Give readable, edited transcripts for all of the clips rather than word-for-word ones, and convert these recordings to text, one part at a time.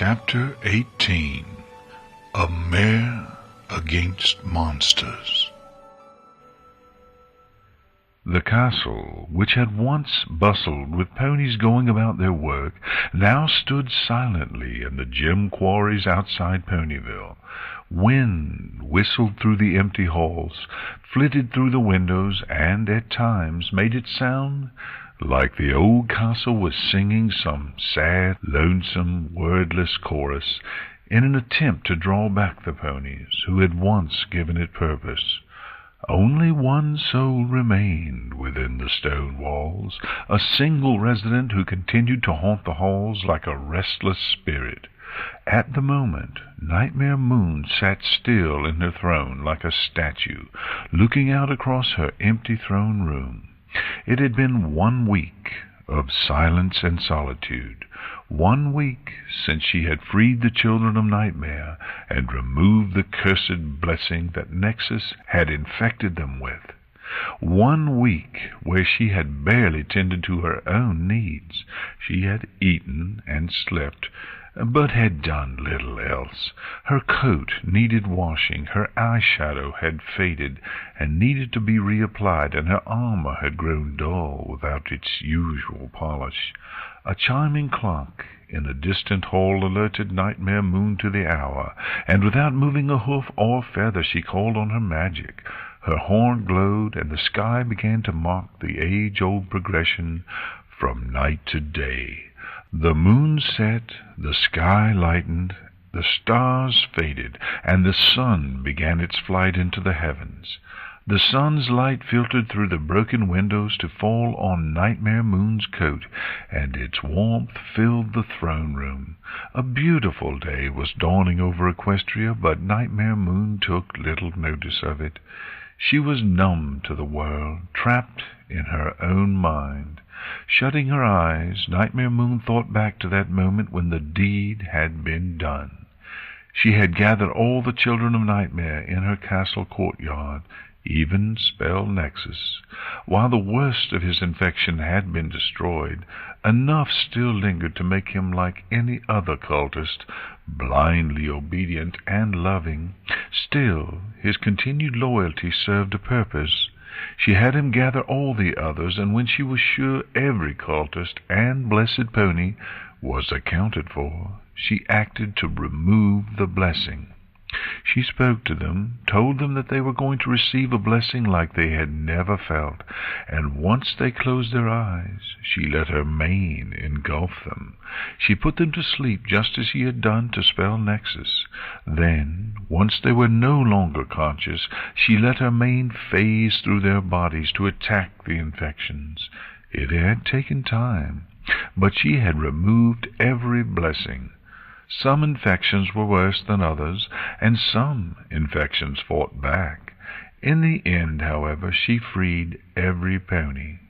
Chapter 18. A Mare Against Monsters. The castle, which had once bustled with ponies going about their work, now stood silently in the gem quarries outside Ponyville. Wind whistled through the empty halls, flitted through the windows, and at times made it sound like the old castle was singing some sad, lonesome, wordless chorus in an attempt to draw back the ponies who had once given it purpose. Only one soul remained within the stone walls, a single resident who continued to haunt the halls like a restless spirit. At the moment, Nightmare Moon sat still in her throne like a statue, looking out across her empty throne room. It had been 1 week of silence and solitude, 1 week since she had freed the children of Nightmare and removed the cursed blessing that Nexus had infected them with. 1 week where she had barely tended to her own needs. She had eaten and slept, but had done little else. Her coat needed washing, her eyeshadow had faded and needed to be reapplied, and her armor had grown dull without its usual polish. A chiming clock in a distant hall alerted Nightmare Moon to the hour, and without moving a hoof or feather she called on her magic. Her horn glowed, and the sky began to mark the age-old progression from night to day. The moon set, the sky lightened, the stars faded, and the sun began its flight into the heavens. The sun's light filtered through the broken windows to fall on Nightmare Moon's coat, and its warmth filled the throne room. A beautiful day was dawning over Equestria, but Nightmare Moon took little notice of it. She was numb to the world, trapped in her own mind. Shutting her eyes, Nightmare Moon thought back to that moment when the deed had been done. She had gathered all the children of Nightmare in her castle courtyard, even Spell Nexus. While the worst of his infection had been destroyed, enough still lingered to make him like any other cultist, blindly obedient and loving. Still, his continued loyalty served a purpose. She had him gather all the others, and when she was sure every cultist and blessed pony was accounted for, she acted to remove the blessing. She spoke to them, told them that they were going to receive a blessing like they had never felt, and once they closed their eyes, she let her mane engulf them. She put them to sleep just as she had done to Spell Nexus. Then, once they were no longer conscious, she let her mane phase through their bodies to attack the infections. It had taken time, but she had removed every blessing. Some infections were worse than others, and some infections fought back. In the end, however, she freed every pony.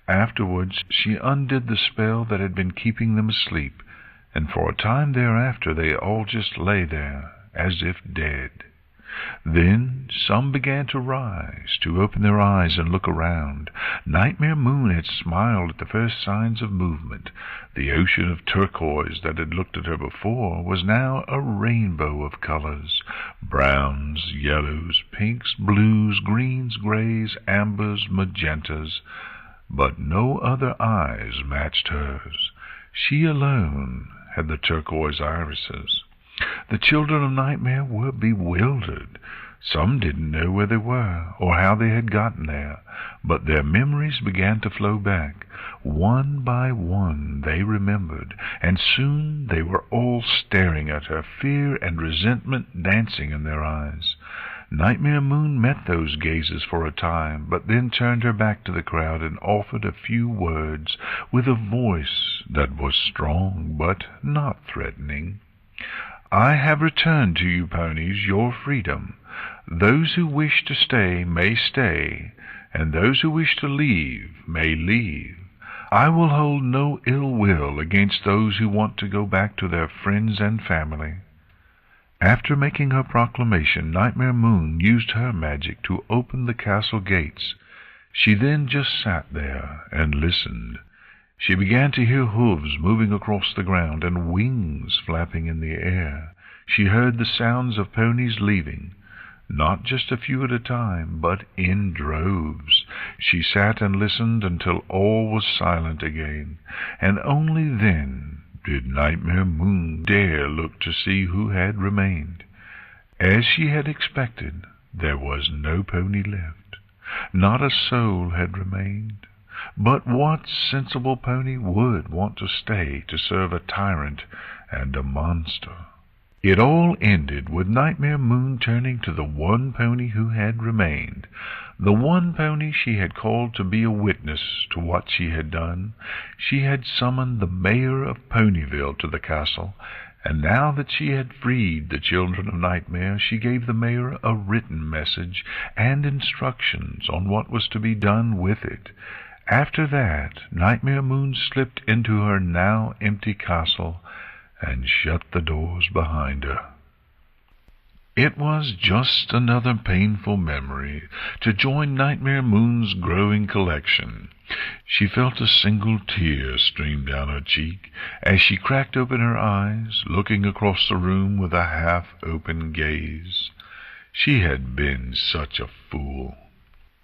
Afterwards, she undid the spell that had been keeping them asleep, and for a time thereafter they all just lay there, as if dead. Then some began to rise, to open their eyes and look around. Nightmare Moon had smiled at the first signs of movement. The ocean of turquoise that had looked at her before was now a rainbow of colors: browns, yellows, pinks, blues, greens, grays, ambers, magentas. But no other eyes matched hers. She alone had the turquoise irises. The children of Nightmare were bewildered. Some didn't know where they were, or how they had gotten there, but their memories began to flow back. One by one they remembered, and soon they were all staring at her, fear and resentment dancing in their eyes. Nightmare Moon met those gazes for a time, but then turned her back to the crowd and offered a few words with a voice that was strong but not threatening. "I have returned to you, ponies, your freedom. Those who wish to stay may stay, and those who wish to leave may leave. I will hold no ill will against those who want to go back to their friends and family." After making her proclamation, Nightmare Moon used her magic to open the castle gates. She then just sat there and listened. She began to hear hooves moving across the ground and wings flapping in the air. She heard the sounds of ponies leaving, not just a few at a time, but in droves. She sat and listened until all was silent again, and only then did Nightmare Moon dare look to see who had remained. As she had expected, there was no pony left. Not a soul had remained. But what sensible pony would want to stay to serve a tyrant and a monster? It all ended with Nightmare Moon turning to the one pony who had remained, the one pony she had called to be a witness to what she had done. She had summoned the mayor of Ponyville to the castle, and now that she had freed the children of Nightmare, she gave the mayor a written message and instructions on what was to be done with it. After that, Nightmare Moon slipped into her now empty castle and shut the doors behind her. It was just another painful memory to join Nightmare Moon's growing collection. She felt a single tear stream down her cheek as she cracked open her eyes, looking across the room with a half-open gaze. She had been such a fool.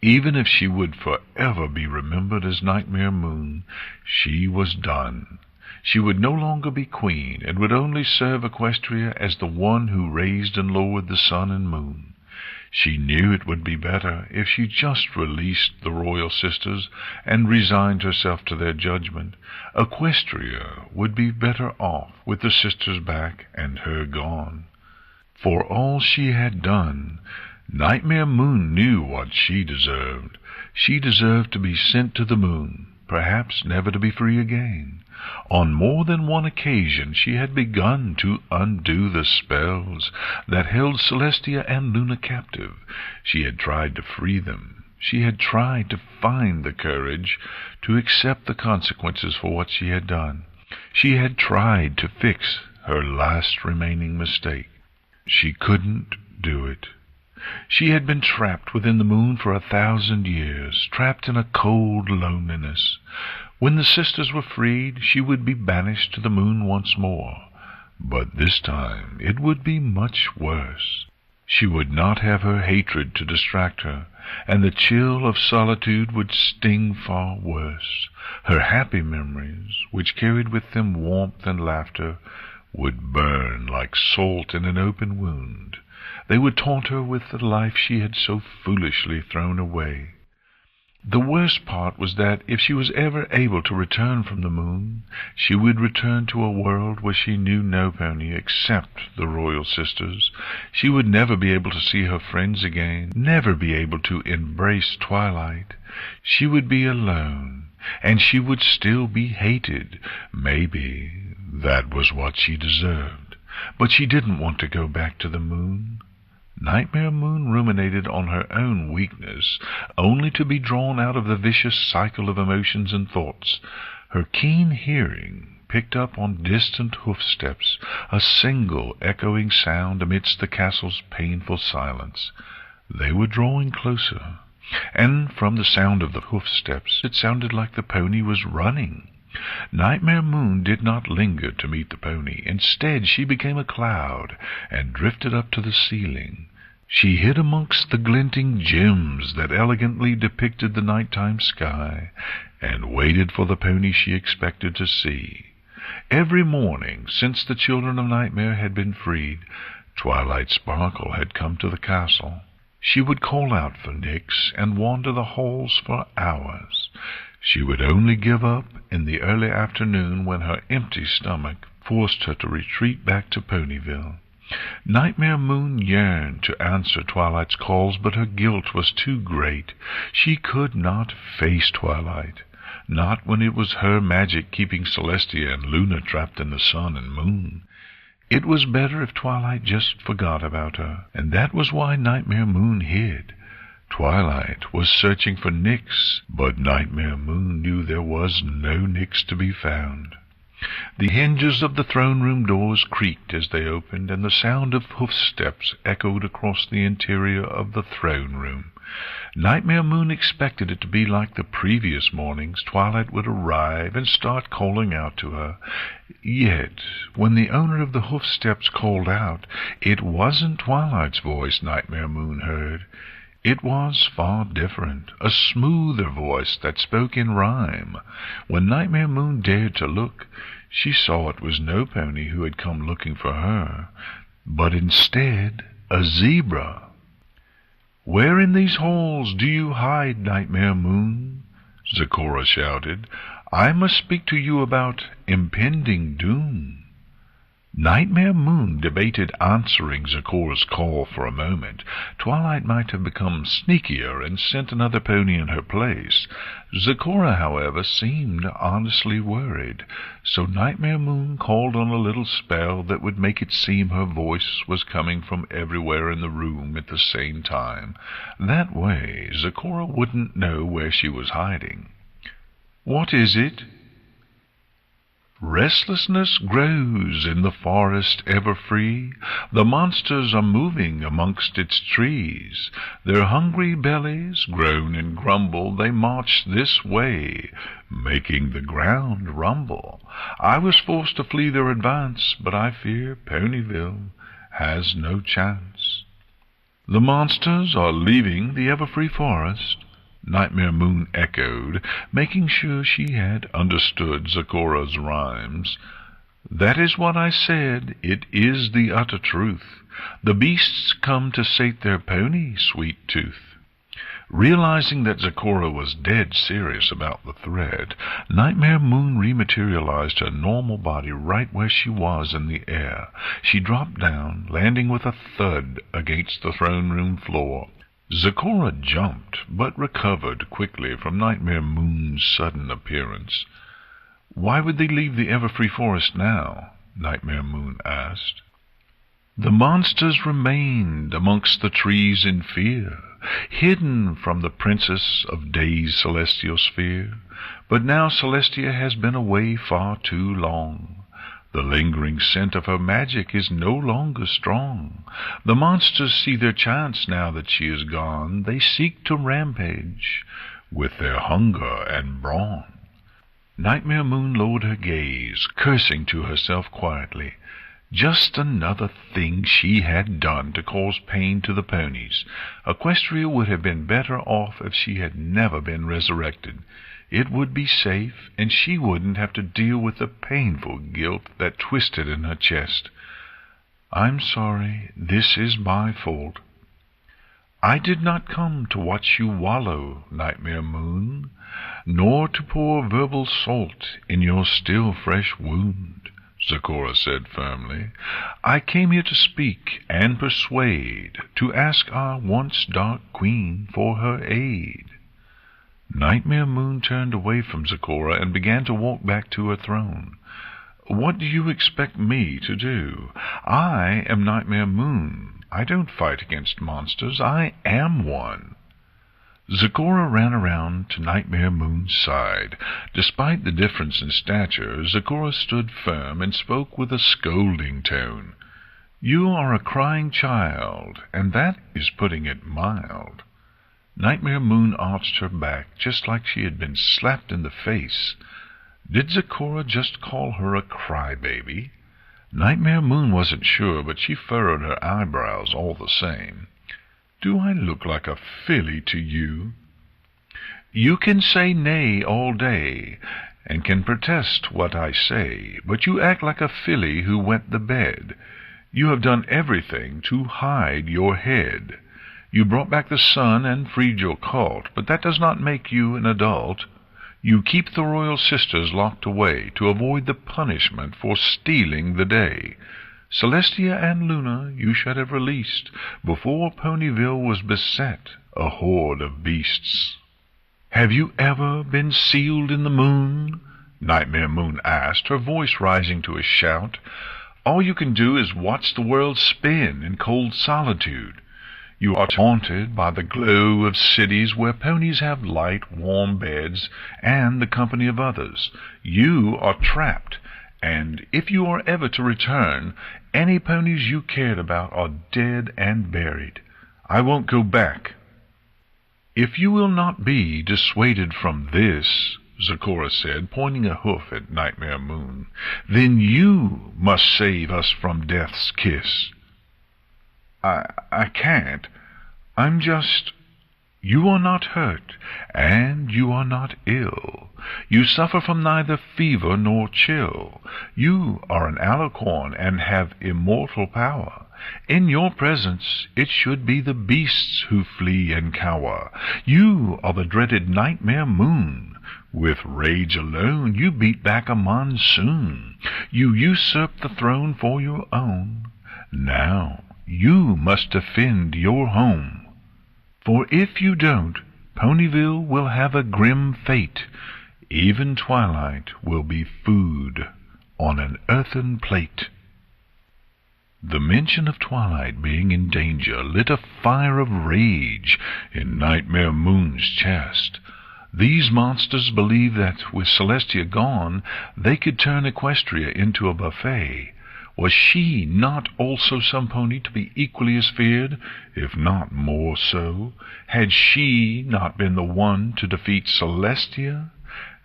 Even if she would forever be remembered as Nightmare Moon, she was done. She would no longer be queen, and would only serve Equestria as the one who raised and lowered the sun and moon. She knew it would be better if she just released the royal sisters and resigned herself to their judgment. Equestria would be better off with the sisters back and her gone. For all she had done, Nightmare Moon knew what she deserved. She deserved to be sent to the moon, perhaps never to be free again. On more than one occasion she had begun to undo the spells that held Celestia and Luna captive. She had tried to free them. She had tried to find the courage to accept the consequences for what she had done. She had tried to fix her last remaining mistake. She couldn't do it. She had been trapped within the moon for 1,000 years, trapped in a cold loneliness. When the sisters were freed, she would be banished to the moon once more. But this time it would be much worse. She would not have her hatred to distract her, and the chill of solitude would sting far worse. Her happy memories, which carried with them warmth and laughter, would burn like salt in an open wound. They would taunt her with the life she had so foolishly thrown away. The worst part was that if she was ever able to return from the moon, she would return to a world where she knew no pony except the royal sisters. She would never be able to see her friends again, never be able to embrace Twilight. She would be alone, and she would still be hated. Maybe that was what she deserved. But she didn't want to go back to the moon. Nightmare Moon ruminated on her own weakness, only to be drawn out of the vicious cycle of emotions and thoughts. Her keen hearing picked up on distant hoofsteps, a single echoing sound amidst the castle's painful silence. They were drawing closer, and from the sound of the hoofsteps it sounded like the pony was running. Nightmare Moon did not linger to meet the pony. Instead, she became a cloud and drifted up to the ceiling. She hid amongst the glinting gems that elegantly depicted the nighttime sky, and waited for the pony she expected to see. Every morning, since the children of Nightmare had been freed, Twilight Sparkle had come to the castle. She would call out for Nyx and wander the halls for hours. She would only give up in the early afternoon when her empty stomach forced her to retreat back to Ponyville. Nightmare Moon yearned to answer Twilight's calls, but her guilt was too great. She could not face Twilight, not when it was her magic keeping Celestia and Luna trapped in the sun and moon. It was better if Twilight just forgot about her, and that was why Nightmare Moon hid. Twilight was searching for Nyx, but Nightmare Moon knew there was no Nyx to be found. The hinges of the throne-room doors creaked as they opened, and the sound of hoofsteps echoed across the interior of the throne-room. Nightmare Moon expected it to be like the previous mornings. Twilight would arrive and start calling out to her. Yet, when the owner of the hoofsteps called out, it wasn't Twilight's voice Nightmare Moon heard. It was far different, a smoother voice that spoke in rhyme. When Nightmare Moon dared to look, she saw it was no pony who had come looking for her, but instead a zebra. "Where in these halls do you hide, Nightmare Moon?" Zecora shouted. "I must speak to you about impending doom." Nightmare Moon debated answering Zecora's call for a moment. Twilight might have become sneakier and sent another pony in her place. Zecora, however, seemed honestly worried, so Nightmare Moon called on a little spell that would make it seem her voice was coming from everywhere in the room at the same time. That way, Zecora wouldn't know where she was hiding. "What is it?" "Restlessness grows in the forest ever free. The monsters are moving amongst its trees. Their hungry bellies groan and grumble. They march this way, making the ground rumble. I was forced to flee their advance, but I fear Ponyville has no chance." "The monsters are leaving the ever-free forest?" Nightmare Moon echoed, making sure she had understood Zecora's rhymes. "That is what I said. It is the utter truth. The beasts come to sate their pony, Sweet Tooth." Realizing that Zecora was dead serious about the threat, Nightmare Moon rematerialized her normal body right where she was in the air. She dropped down, landing with a thud against the throne-room floor. Zecora jumped, but recovered quickly from Nightmare Moon's sudden appearance. "Why would they leave the Everfree Forest now?" Nightmare Moon asked. "The monsters remained amongst the trees in fear, hidden from the Princess of Day's celestial sphere. But now Celestia has been away far too long. The lingering scent of her magic is no longer strong. The monsters see their chance now that she is gone. They seek to rampage with their hunger and brawn." Nightmare Moon lowered her gaze, cursing to herself quietly. Just another thing she had done to cause pain to the ponies. Equestria would have been better off if she had never been resurrected. It would be safe, and she wouldn't have to deal with the painful guilt that twisted in her chest. "I'm sorry. This is my fault." "I did not come to watch you wallow, Nightmare Moon, nor to pour verbal salt in your still fresh wound," Zecora said firmly. "I came here to speak and persuade, to ask our once dark queen for her aid." Nightmare Moon turned away from Zecora and began to walk back to her throne. "What do you expect me to do? I am Nightmare Moon. I don't fight against monsters. I am one." Zecora ran around to Nightmare Moon's side. Despite the difference in stature, Zecora stood firm and spoke with a scolding tone. "You are a crying child, and that is putting it mild." Nightmare Moon arched her back, just like she had been slapped in the face. Did Zecora just call her a crybaby? Nightmare Moon wasn't sure, but she furrowed her eyebrows all the same. "Do I look like a filly to you?" "You can say nay all day, and can protest what I say, but you act like a filly who wet the bed. You have done everything to hide your head. You brought back the sun and freed your cult, but that does not make you an adult. You keep the royal sisters locked away to avoid the punishment for stealing the day. Celestia and Luna you should have released before Ponyville was beset a horde of beasts." "Have you ever been sealed in the moon?" Nightmare Moon asked, her voice rising to a shout. "All you can do is watch the world spin in cold solitude. You are haunted by the glow of cities where ponies have light, warm beds and the company of others. You are trapped and if you are ever to return, any ponies you cared about are dead and buried. I won't go back." "If you will not be dissuaded from this," Zecora said, pointing a hoof at Nightmare Moon, "then you must save us from death's kiss." I can't. I'm just—" "You are not hurt, and you are not ill. You suffer from neither fever nor chill. You are an alicorn and have immortal power. In your presence it should be the beasts who flee and cower. You are the dreaded Nightmare Moon. With rage alone you beat back a monsoon. You usurp the throne for your own. Now you must defend your home. For if you don't, Ponyville will have a grim fate. Even twilight will be food on an earthen plate." The mention of twilight being in danger lit a fire of rage in Nightmare Moon's chest. These monsters believed that, with Celestia gone, they could turn Equestria into a buffet. Was she not also some pony to be equally as feared, if not more so? Had she not been the one to defeat Celestia?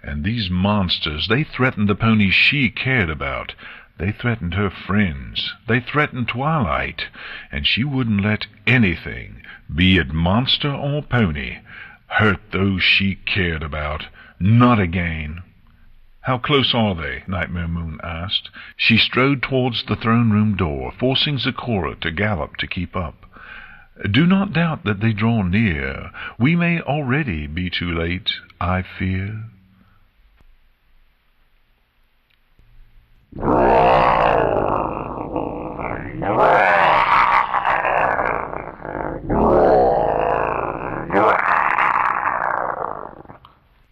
And these monsters, they threatened the ponies she cared about. They threatened her friends. They threatened Twilight. And she wouldn't let anything, be it monster or pony, hurt those she cared about. Not again. "How close are they?" Nightmare Moon asked. She strode towards the throne-room door, forcing Zecora to gallop to keep up. "Do not doubt that they draw near. We may already be too late, I fear."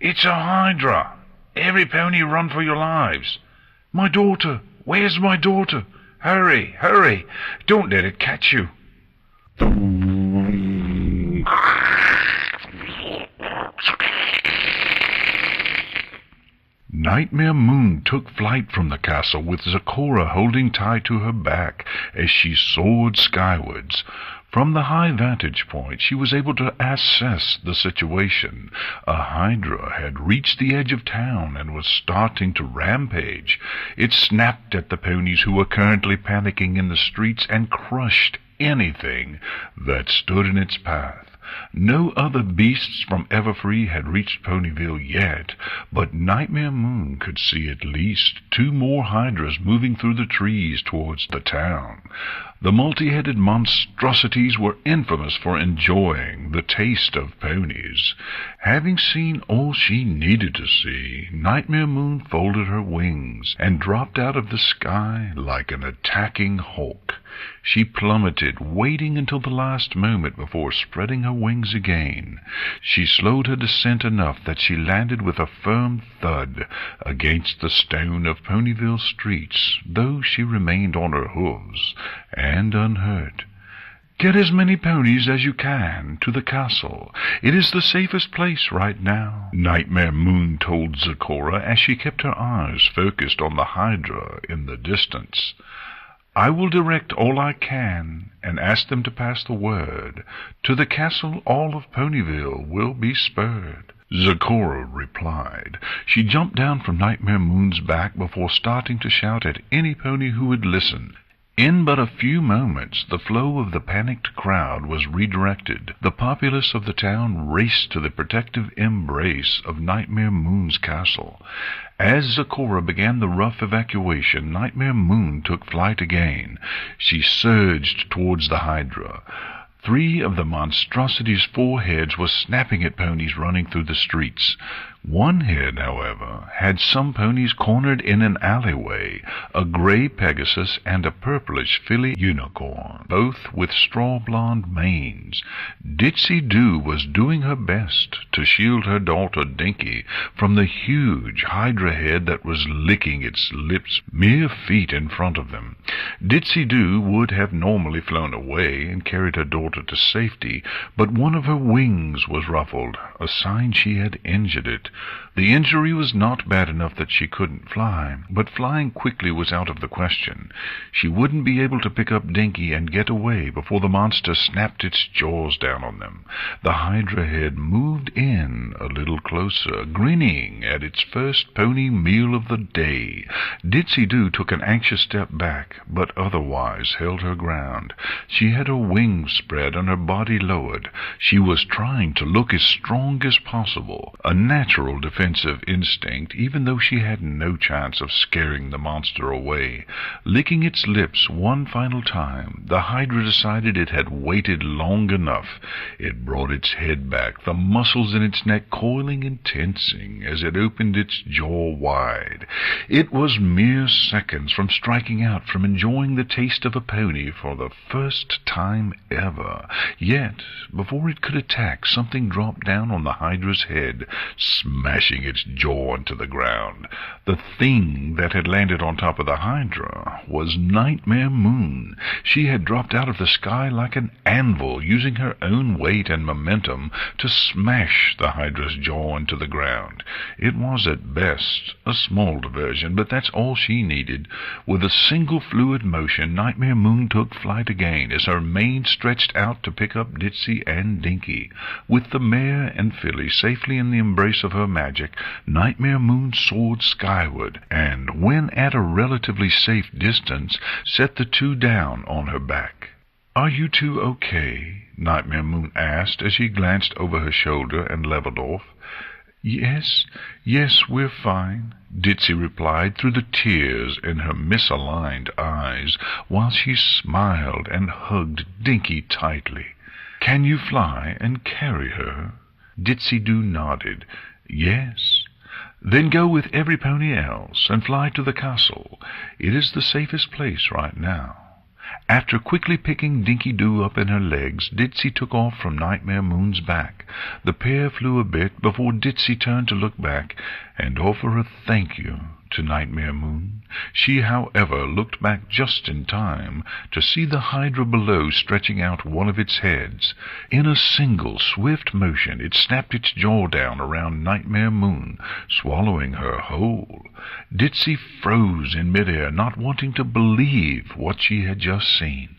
"It's a Hydra! Every pony run for your lives! My daughter! Where's my daughter? Hurry! Hurry! Don't let it catch you!" Nightmare Moon took flight from the castle with Zecora holding tight to her back as she soared skywards. From the high vantage point she was able to assess the situation. A Hydra had reached the edge of town and was starting to rampage. It snapped at the ponies who were currently panicking in the streets and crushed anything that stood in its path. No other beasts from Everfree had reached Ponyville yet, but Nightmare Moon could see at least 2 more Hydras moving through the trees towards the town. The multi-headed monstrosities were infamous for enjoying the taste of ponies. Having seen all she needed to see, Nightmare Moon folded her wings and dropped out of the sky like an attacking hawk. She plummeted, waiting until the last moment before spreading her wings again. She slowed her descent enough that she landed with a firm thud against the stone of Ponyville streets, though she remained on her hooves and unhurt. "Get as many ponies as you can to the castle. It is the safest place right now," Nightmare Moon told Zecora as she kept her eyes focused on the Hydra in the distance. "I will direct all I can and ask them to pass the word. To the castle all of Ponyville will be spurred," Zecora replied. She jumped down from Nightmare Moon's back before starting to shout at any pony who would listen. In but a few moments, the flow of the panicked crowd was redirected. The populace of the town raced to the protective embrace of Nightmare Moon's castle. As Zecora began the rough evacuation, Nightmare Moon took flight again. She surged towards the Hydra. 3 of the monstrosity's 4 heads were snapping at ponies running through the streets. One head, however, had some ponies cornered in an alleyway, a gray Pegasus and a purplish filly unicorn, both with straw-blonde manes. Ditsy-Do was doing her best to shield her daughter Dinky from the huge Hydra head that was licking its lips mere feet in front of them. Ditsy-Do would have normally flown away and carried her daughter her to safety, but one of her wings was ruffled, a sign she had injured it. The injury was not bad enough that she couldn't fly, but flying quickly was out of the question. She wouldn't be able to pick up Dinky and get away before the monster snapped its jaws down on them. The Hydra head moved in a little closer, grinning at its first pony meal of the day. Ditsy-Do took an anxious step back, but otherwise held her ground. She had her wings spread and her body lowered. She was trying to look as strong as possible, a natural defensive instinct, even though she had no chance of scaring the monster away. Licking its lips one final time, the Hydra decided it had waited long enough. It brought its head back, the muscles in its neck coiling and tensing as it opened its jaw wide. It was mere seconds from striking out, from enjoying the taste of a pony for the first time ever. Yet, before it could attack, something dropped down on the Hydra's head, smashing its jaw into the ground. The thing that had landed on top of the Hydra was Nightmare Moon. She had dropped out of the sky like an anvil, using her own weight and momentum to smash the Hydra's jaw into the ground. It was at best a small diversion, but that's all she needed. With a single fluid motion, Nightmare Moon took flight again as her mane stretched out to pick up Ditsy and Dinky. With the mare and filly safely in the embrace of her magic, Nightmare Moon soared skyward, and when at a relatively safe distance, set the two down on her back. "Are you two okay?" Nightmare Moon asked as she glanced over her shoulder and leveled off. Yes, we're fine," Ditsy replied through the tears in her misaligned eyes, while she smiled and hugged Dinky tightly. "Can you fly and carry her?" Ditsy-Do nodded. "Yes." "Then go with every pony else and fly to the castle. It is the safest place right now." After quickly picking Dinky-Doo up in her legs, Ditsy took off from Nightmare Moon's back. The pair flew a bit before Ditsy turned to look back and offer a thank you to Nightmare Moon. She, however, looked back just in time to see the Hydra below stretching out one of its heads. In a single swift motion, it snapped its jaw down around Nightmare Moon, swallowing her whole. Ditsy froze in midair, not wanting to believe what she had just seen.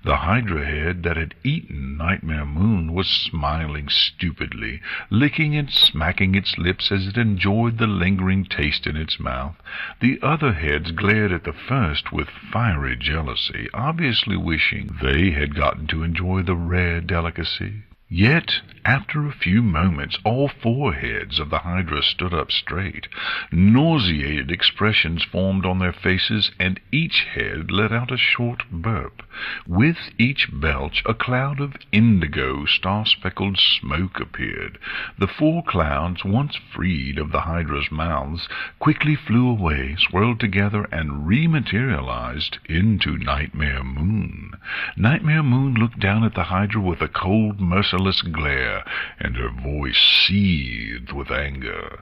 The Hydra head that had eaten Nightmare Moon was smiling stupidly, licking and smacking its lips as it enjoyed the lingering taste in its mouth. The other heads glared at the first with fiery jealousy, obviously wishing they had gotten to enjoy the rare delicacy. Yet, after a few moments, all four heads of the Hydra stood up straight. Nauseated expressions formed on their faces, and each head let out a short burp. With each belch, a cloud of indigo, star-speckled smoke appeared. The four clouds, once freed of the Hydra's mouths, quickly flew away, swirled together, and rematerialized into Nightmare Moon. Nightmare Moon looked down at the Hydra with a cold, merciless glare, and her voice seethed with anger.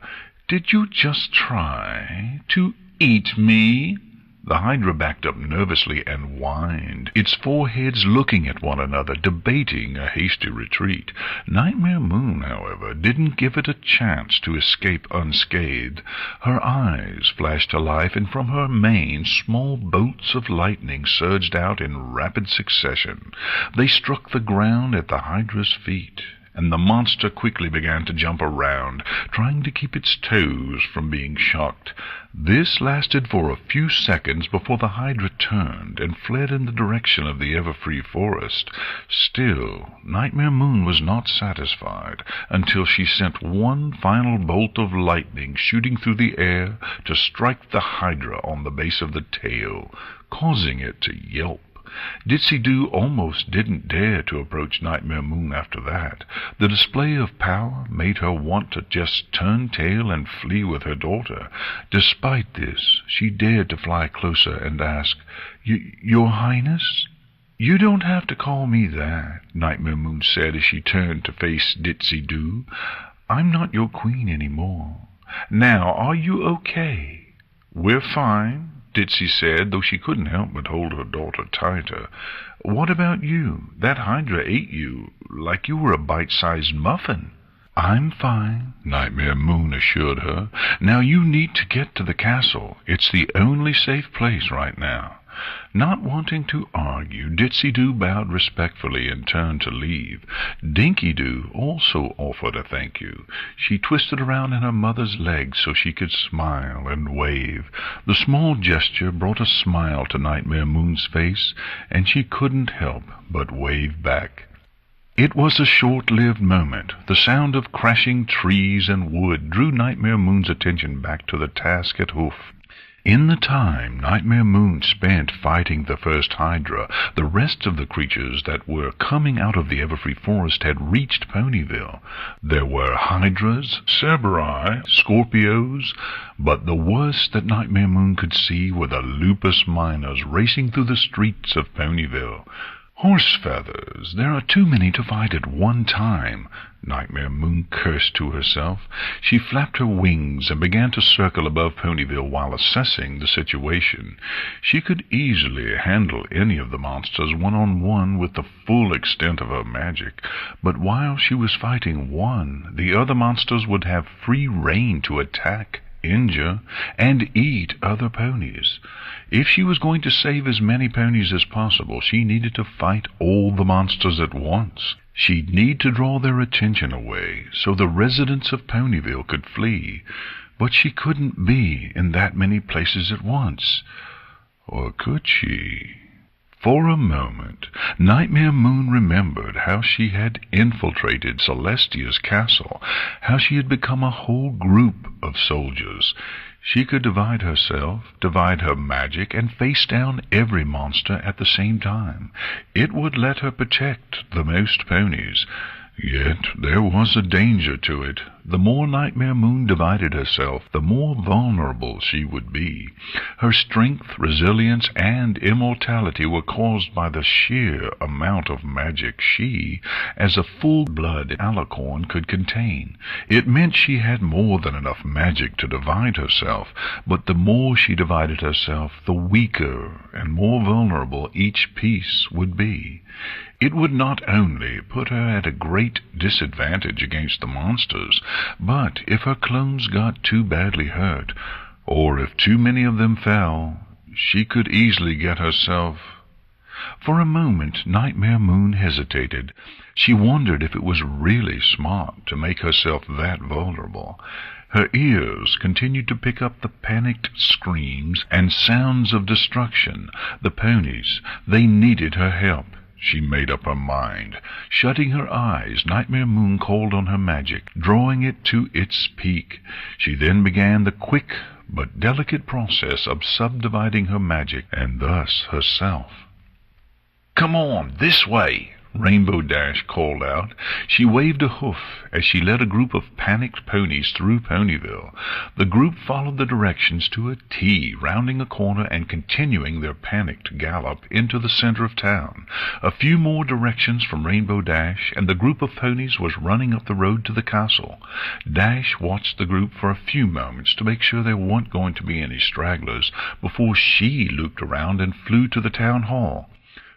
"Did you just try to eat me?" The Hydra backed up nervously and whined, its four heads looking at one another, debating a hasty retreat. Nightmare Moon, however, didn't give it a chance to escape unscathed. Her eyes flashed to life, and from her mane small bolts of lightning surged out in rapid succession. They struck the ground at the Hydra's feet, and the monster quickly began to jump around, trying to keep its toes from being shocked. This lasted for a few seconds before the Hydra turned and fled in the direction of the ever-free forest. Still, Nightmare Moon was not satisfied until she sent one final bolt of lightning shooting through the air to strike the Hydra on the base of the tail, causing it to yelp. Ditsy-Do almost didn't dare to approach Nightmare Moon after that. The display of power made her want to just turn tail and flee with her daughter. Despite this, she dared to fly closer and ask, "Your Highness?" "You don't have to call me that," Nightmare Moon said as she turned to face Ditsy-Do. "I'm not your queen anymore. Now, are you okay?" "We're fine," Ditsy said, though she couldn't help but hold her daughter tighter. "What about you? That hydra ate you like you were a bite-sized muffin." "I'm fine," Nightmare Moon assured her. "Now you need to get to the castle. It's the only safe place right now." Not wanting to argue, Ditsy-Do bowed respectfully and turned to leave. Dinky-Doo also offered a thank you. She twisted around in her mother's legs so she could smile and wave. The small gesture brought a smile to Nightmare Moon's face, and she couldn't help but wave back. It was a short-lived moment. The sound of crashing trees and wood drew Nightmare Moon's attention back to the task at hoof. In the time Nightmare Moon spent fighting the first Hydra, the rest of the creatures that were coming out of the Everfree Forest had reached Ponyville. There were Hydras, Cerberus, Scorpios, but the worst that Nightmare Moon could see were the Lupus Miners racing through the streets of Ponyville. "Horse feathers, there are too many to fight at one time," Nightmare Moon cursed to herself. She flapped her wings and began to circle above Ponyville while assessing the situation. She could easily handle any of the monsters one-on-one with the full extent of her magic, but while she was fighting one, the other monsters would have free rein to attack, injure, and eat other ponies. If she was going to save as many ponies as possible, she needed to fight all the monsters at once. She'd need to draw their attention away so the residents of Ponyville could flee, but she couldn't be in that many places at once. Or could she? For a moment, Nightmare Moon remembered how she had infiltrated Celestia's castle, how she had become a whole group of soldiers. She could divide herself, divide her magic, and face down every monster at the same time. It would let her protect the most ponies. Yet there was a danger to it. The more Nightmare Moon divided herself, the more vulnerable she would be. Her strength, resilience, and immortality were caused by the sheer amount of magic she, as a full-blood alicorn, could contain. It meant she had more than enough magic to divide herself, but the more she divided herself, the weaker and more vulnerable each piece would be. It would not only put her at a great disadvantage against the monsters, but if her clones got too badly hurt, or if too many of them fell, she could easily get herself... For a moment, Nightmare Moon hesitated. She wondered if it was really smart to make herself that vulnerable. Her ears continued to pick up the panicked screams and sounds of destruction. The ponies, they needed her help. She made up her mind. Shutting her eyes, Nightmare Moon called on her magic, drawing it to its peak. She then began the quick but delicate process of subdividing her magic, and thus herself. "Come on, this way!" Rainbow Dash called out. She waved a hoof as she led a group of panicked ponies through Ponyville. The group followed the directions to a T, rounding a corner and continuing their panicked gallop into the center of town. A few more directions from Rainbow Dash, and the group of ponies was running up the road to the castle. Dash watched the group for a few moments to make sure there weren't going to be any stragglers before she looped around and flew to the town hall.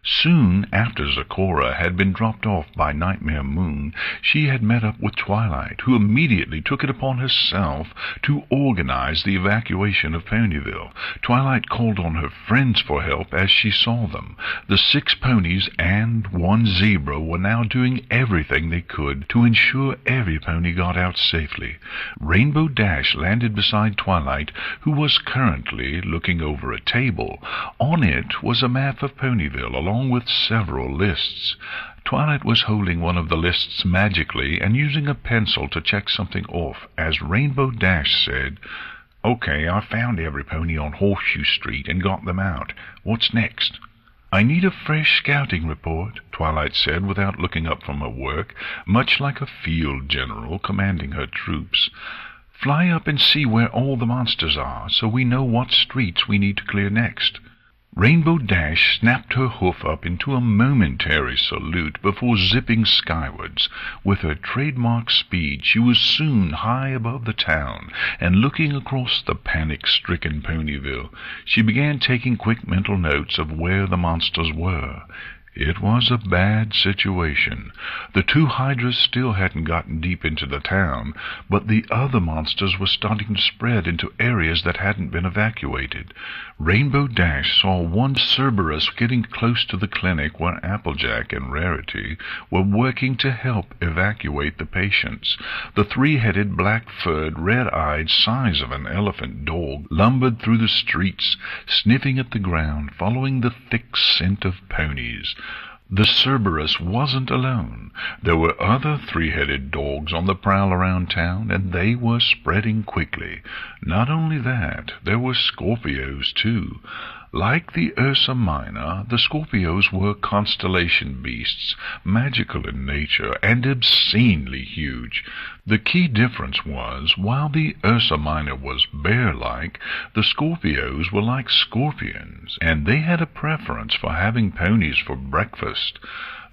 Soon after Zecora had been dropped off by Nightmare Moon, she had met up with Twilight, who immediately took it upon herself to organize the evacuation of Ponyville. Twilight called on her friends for help as she saw them. The 6 ponies and 1 zebra were now doing everything they could to ensure every pony got out safely. Rainbow Dash landed beside Twilight, who was currently looking over a table. On it was a map of Ponyville, along with several lists. Twilight was holding one of the lists magically and using a pencil to check something off as Rainbow Dash said, "Okay, I found every pony on Horseshoe Street and got them out. What's next?" "I need a fresh scouting report," Twilight said without looking up from her work, much like a field general commanding her troops. "Fly up and see where all the monsters are so we know what streets we need to clear next." Rainbow Dash snapped her hoof up into a momentary salute before zipping skywards. With her trademark speed, she was soon high above the town, and looking across the panic-stricken Ponyville, she began taking quick mental notes of where the monsters were. It was a bad situation. The two hydras still hadn't gotten deep into the town, but the other monsters were starting to spread into areas that hadn't been evacuated. Rainbow Dash saw one Cerberus getting close to the clinic where Applejack and Rarity were working to help evacuate the patients. The three-headed, black-furred, red-eyed, size of an elephant dog lumbered through the streets, sniffing at the ground, following the thick scent of ponies. The Cerberus wasn't alone. There were other three-headed dogs on the prowl around town, and they were spreading quickly. Not only that, there were Scorpios, too. Like the Ursa Minor, the Scorpios were constellation beasts, magical in nature and obscenely huge. The key difference was, while the Ursa Minor was bear-like, the Scorpios were like scorpions, and they had a preference for having ponies for breakfast.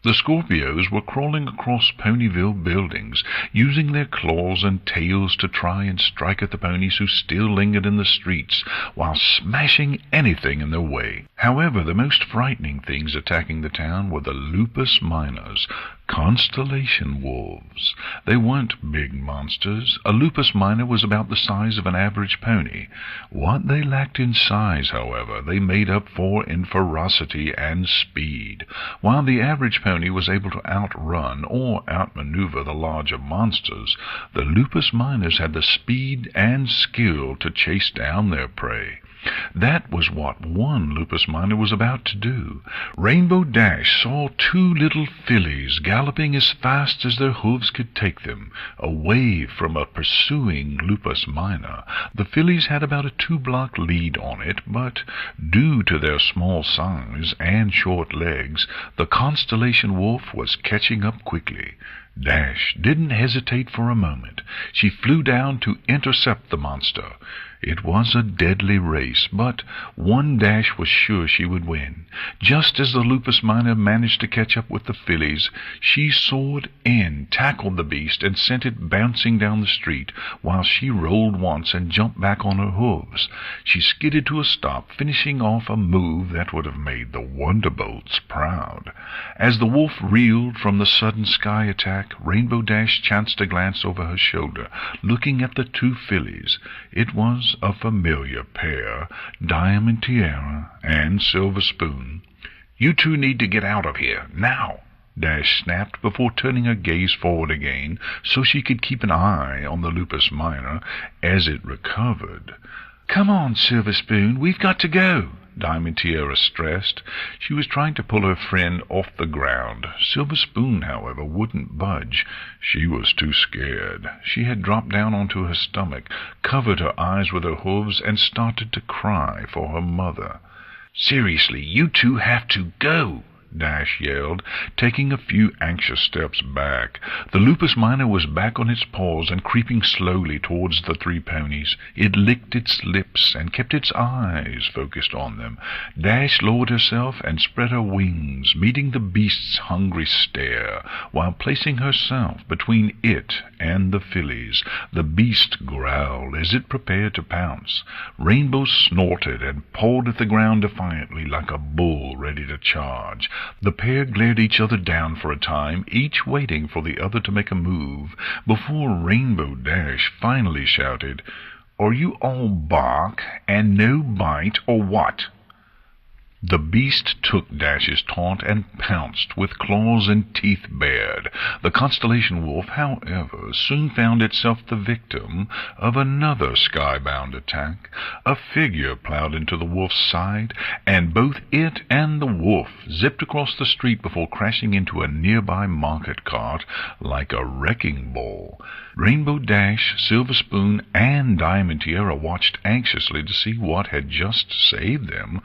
The Scorpios were crawling across Ponyville buildings, using their claws and tails to try and strike at the ponies who still lingered in the streets, while smashing anything in their way. However, the most frightening things attacking the town were the Lupus Minors, constellation wolves. They weren't big monsters. A Lupus Minor was about the size of an average pony. What they lacked in size, however, they made up for in ferocity and speed. While the average pony was able to outrun or outmaneuver the larger monsters, the Lupus Minors had the speed and skill to chase down their prey. That was what one Lupus Minor was about to do. Rainbow Dash saw two little fillies galloping as fast as their hooves could take them, away from a pursuing Lupus Minor. The fillies had about a 2-block lead on it, but due to their small size and short legs, the constellation wolf was catching up quickly. Dash didn't hesitate for a moment. She flew down to intercept the monster. It was a deadly race, but one Dash was sure she would win. Just as the Lupus Minor managed to catch up with the fillies, she soared in, tackled the beast, and sent it bouncing down the street, while she rolled once and jumped back on her hooves. She skidded to a stop, finishing off a move that would have made the Wonderbolts proud. As the wolf reeled from the sudden sky attack, Rainbow Dash chanced to glance over her shoulder, looking at the two fillies. It was a familiar pair, Diamond Tiara and Silver Spoon. "You two need to get out of here, now," Dash snapped before turning her gaze forward again so she could keep an eye on the Lupus Minor as it recovered. "Come on, Silver Spoon, we've got to go," Diamond Tiara stressed. She was trying to pull her friend off the ground. Silver Spoon, however, wouldn't budge. She was too scared. She had dropped down onto her stomach, covered her eyes with her hooves, and started to cry for her mother. "Seriously, you two have to go," Dash yelled, taking a few anxious steps back. The Lupus Minor was back on its paws and creeping slowly towards the three ponies. It licked its lips and kept its eyes focused on them. Dash lowered herself and spread her wings, meeting the beast's hungry stare, while placing herself between it and the fillies. The beast growled as it prepared to pounce. Rainbow snorted and pawed at the ground defiantly like a bull ready to charge. The pair glared each other down for a time, each waiting for the other to make a move, before Rainbow Dash finally shouted, "Are you all bark and no bite, or what?" The beast took Dash's taunt and pounced, with claws and teeth bared. The constellation wolf, however, soon found itself the victim of another skybound attack. A figure plowed into the wolf's side, and both it and the wolf zipped across the street before crashing into a nearby market cart like a wrecking ball. Rainbow Dash, Silver Spoon, and Diamond Tiara watched anxiously to see what had just saved them,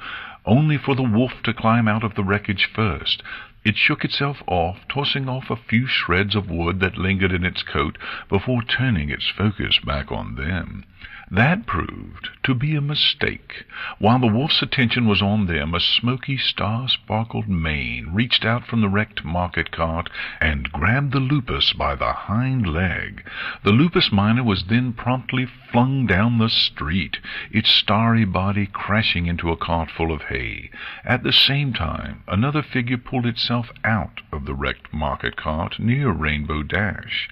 only for the wolf to climb out of the wreckage first. It shook itself off, tossing off a few shreds of wood that lingered in its coat before turning its focus back on them. That proved to be a mistake. While the wolf's attention was on them, a smoky, star-sparkled mane reached out from the wrecked market cart and grabbed the lupus by the hind leg. The lupus miner was then promptly flung down the street, its starry body crashing into a cart full of hay. At the same time, another figure pulled itself out of the wrecked market cart near Rainbow Dash.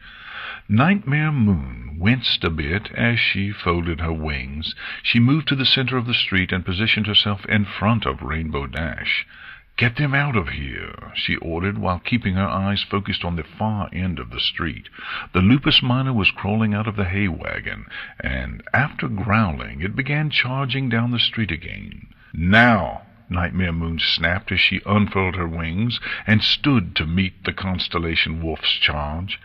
Nightmare Moon winced a bit as she folded her wings. She moved to the center of the street and positioned herself in front of Rainbow Dash. "Get them out of here," she ordered, while keeping her eyes focused on the far end of the street. The lupus miner was crawling out of the hay wagon, and after growling, it began charging down the street again. "Now!" Nightmare Moon snapped as she unfurled her wings and stood to meet the Constellation Wolf's charge.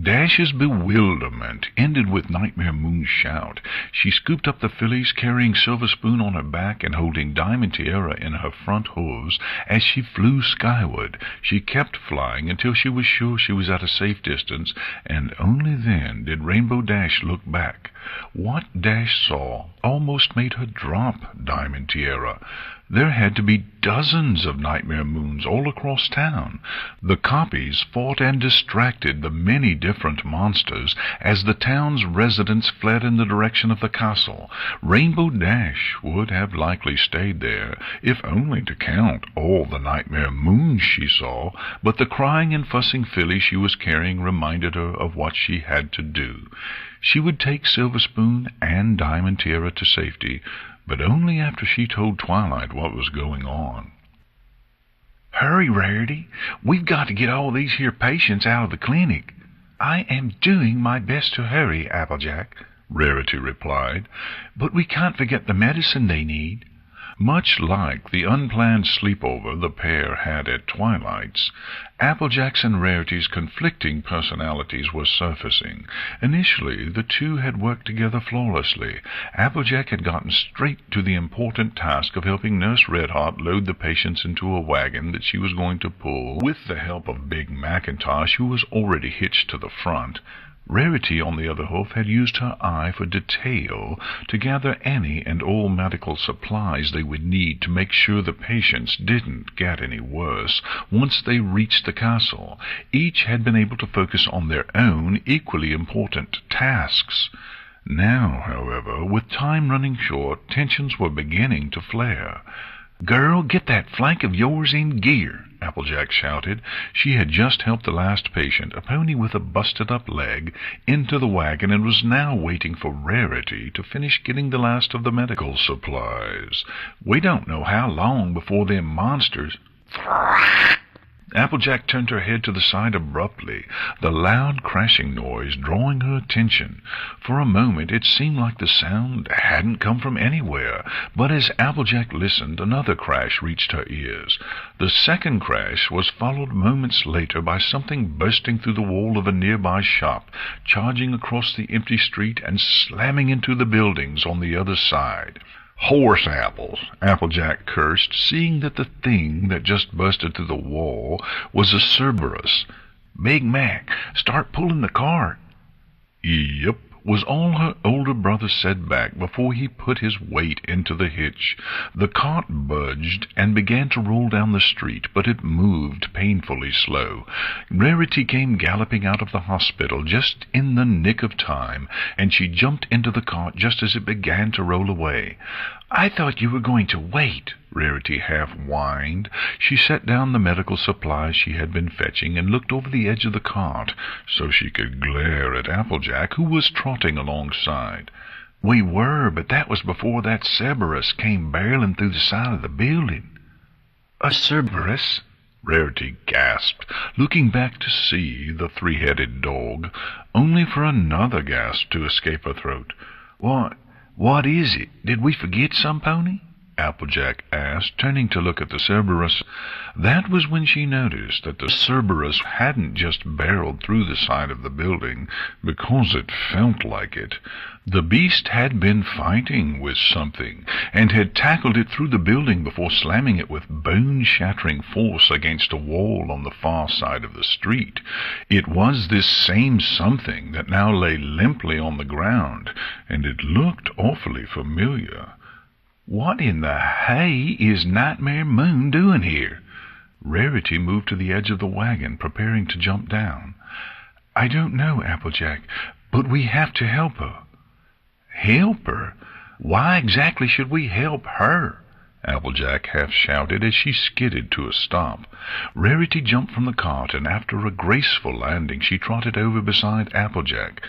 Dash's bewilderment ended with Nightmare Moon's shout. She scooped up the fillies, carrying Silver Spoon on her back and holding Diamond Tiara in her front hooves as she flew skyward. She kept flying until she was sure she was at a safe distance, and only then did Rainbow Dash look back. What Dash saw almost made her drop Diamond Tiara. There had to be dozens of Nightmare Moons all across town. The copies fought and distracted the many different monsters as the town's residents fled in the direction of the castle. Rainbow Dash would have likely stayed there, if only to count all the Nightmare Moons she saw, but the crying and fussing filly she was carrying reminded her of what she had to do. She would take Silver Spoon and Diamond Tiara to safety, but only after she told Twilight what was going on. "Hurry, Rarity. We've got to get all these here patients out of the clinic." "I am doing my best to hurry, Applejack," Rarity replied, "but we can't forget the medicine they need." Much like the unplanned sleepover the pair had at Twilight's, Applejack's and Rarity's conflicting personalities were surfacing. Initially, the two had worked together flawlessly. Applejack had gotten straight to the important task of helping Nurse Redheart load the patients into a wagon that she was going to pull, with the help of Big Macintosh, who was already hitched to the front. Rarity, on the other hand, had used her eye for detail to gather any and all medical supplies they would need to make sure the patients didn't get any worse once they reached the castle. Each had been able to focus on their own equally important tasks. Now, however, with time running short, tensions were beginning to flare. "Girl, get that flank of yours in gear," Applejack shouted. She had just helped the last patient, a pony with a busted-up leg, into the wagon and was now waiting for Rarity to finish getting the last of the medical supplies. "We don't know how long before them monsters—" Applejack turned her head to the side abruptly, the loud crashing noise drawing her attention. For a moment it seemed like the sound hadn't come from anywhere, but as Applejack listened, another crash reached her ears. The second crash was followed moments later by something bursting through the wall of a nearby shop, charging across the empty street and slamming into the buildings on the other side. "Horse apples," Applejack cursed, seeing that the thing that just busted through the wall was a Cerberus. "Big Mac, start pulling the cart." "Yep," was all her older brother said back before he put his weight into the hitch. The cart budged and began to roll down the street, but it moved painfully slow. Rarity came galloping out of the hospital just in the nick of time, and she jumped into the cart just as it began to roll away. "I thought you were going to wait," Rarity half whined. She set down the medical supplies she had been fetching and looked over the edge of the cart so she could glare at Applejack, who was trotting alongside. "We were, but that was before that Cerberus came barreling through the side of the building." "A Cerberus?" Rarity gasped, looking back to see the three-headed dog, only for another gasp to escape her throat. What is it? Did we forget some, Pony?" Applejack asked, turning to look at the Cerberus. That was when she noticed that the Cerberus hadn't just barreled through the side of the building because it felt like it. The beast had been fighting with something, and had tackled it through the building before slamming it with bone-shattering force against a wall on the far side of the street. It was this same something that now lay limply on the ground, and it looked awfully familiar. "What in the hay is Nightmare Moon doing here?" Rarity moved to the edge of the wagon, preparing to jump down. "I don't know, Applejack, but we have to help her." "Help her? Why exactly should we help her?" Applejack half shouted as she skidded to a stop. Rarity jumped from the cart, and after a graceful landing she trotted over beside Applejack.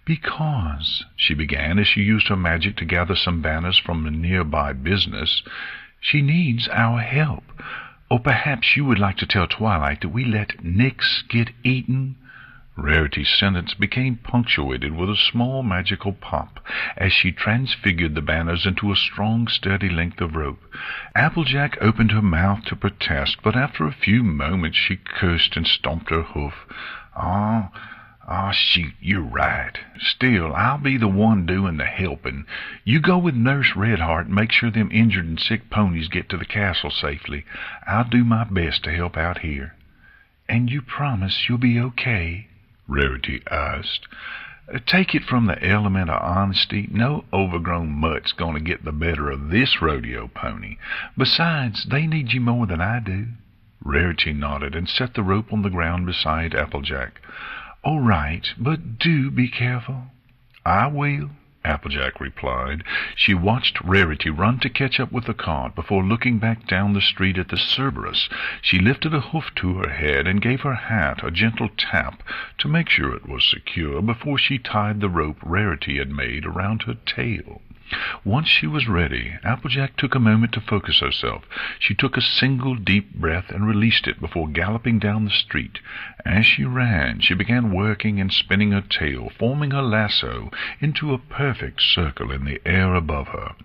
"Because," she began as she used her magic to gather some banners from a nearby business, "she needs our help. Or perhaps you would like to tell Twilight that we let Nix get eaten?" Rarity's sentence became punctuated with a small magical pop as she transfigured the banners into a strong, sturdy length of rope. Applejack opened her mouth to protest, but after a few moments she cursed and stomped her hoof. Shoot, you're right. Still, I'll be the one doing the helping. You go with Nurse Redheart and make sure them injured and sick ponies get to the castle safely. I'll do my best to help out here." "And you promise you'll be okay?" Rarity asked. "Take it from the element of honesty, no overgrown mutt's going to get the better of this rodeo pony. Besides, they need you more than I do." Rarity nodded and set the rope on the ground beside Applejack. "All right, but do be careful." "I will," Applejack replied. She watched Rarity run to catch up with the cart before looking back down the street at the Cerberus. She lifted a hoof to her head and gave her hat a gentle tap to make sure it was secure before she tied the rope Rarity had made around her tail. Once she was ready, Applejack took a moment to focus herself. She took a single deep breath and released it before galloping down the street. As she ran, she began working and spinning her tail, forming her lasso into a perfect circle in the air above her.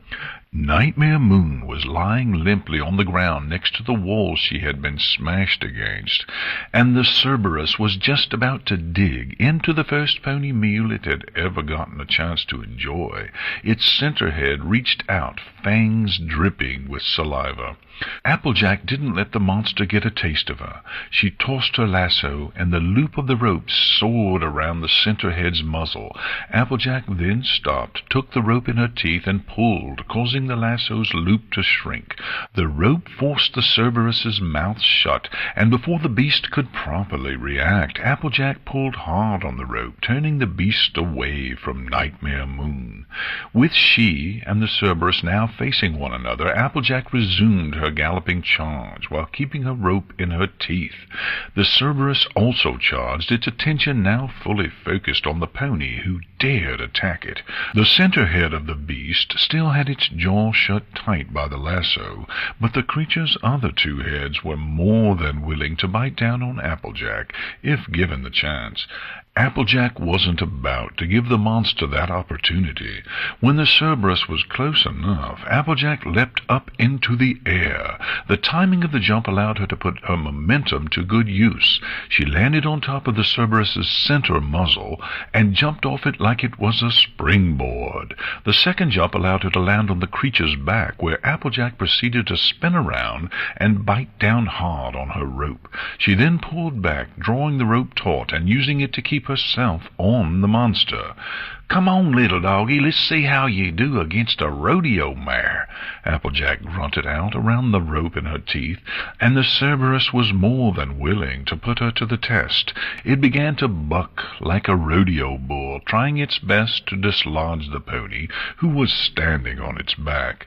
Nightmare Moon was lying limply on the ground next to the wall she had been smashed against, and the Cerberus was just about to dig into the first pony meal it had ever gotten a chance to enjoy. Its center head reached out, fangs dripping with saliva. Applejack didn't let the monster get a taste of her. She tossed her lasso, and the loop of the rope soared around the center head's muzzle. Applejack then stopped, took the rope in her teeth, and pulled, causing the lasso's loop to shrink. The rope forced the Cerberus's mouth shut, and before the beast could properly react, Applejack pulled hard on the rope, turning the beast away from Nightmare Moon. With she and the Cerberus now facing one another, Applejack resumed her galloping charge while keeping her rope in her teeth. The Cerberus also charged, its attention now fully focused on the pony who dared attack it. The center head of the beast still had its jaw shut tight by the lasso, but the creature's other two heads were more than willing to bite down on Applejack if given the chance. Applejack wasn't about to give the monster that opportunity. When the Cerberus was close enough, Applejack leapt up into the air. The timing of the jump allowed her to put her momentum to good use. She landed on top of the Cerberus's center muzzle and jumped off it like it was a springboard. The second jump allowed her to land on the creature's back, where Applejack proceeded to spin around and bite down hard on her rope. She then pulled back, drawing the rope taut and using it to keep herself on the monster. "Come on, little doggy, let's see how you do against a rodeo mare," Applejack grunted out around the rope in her teeth, and the Cerberus was more than willing to put her to the test. It began to buck like a rodeo bull, trying its best to dislodge the pony, who was standing on its back.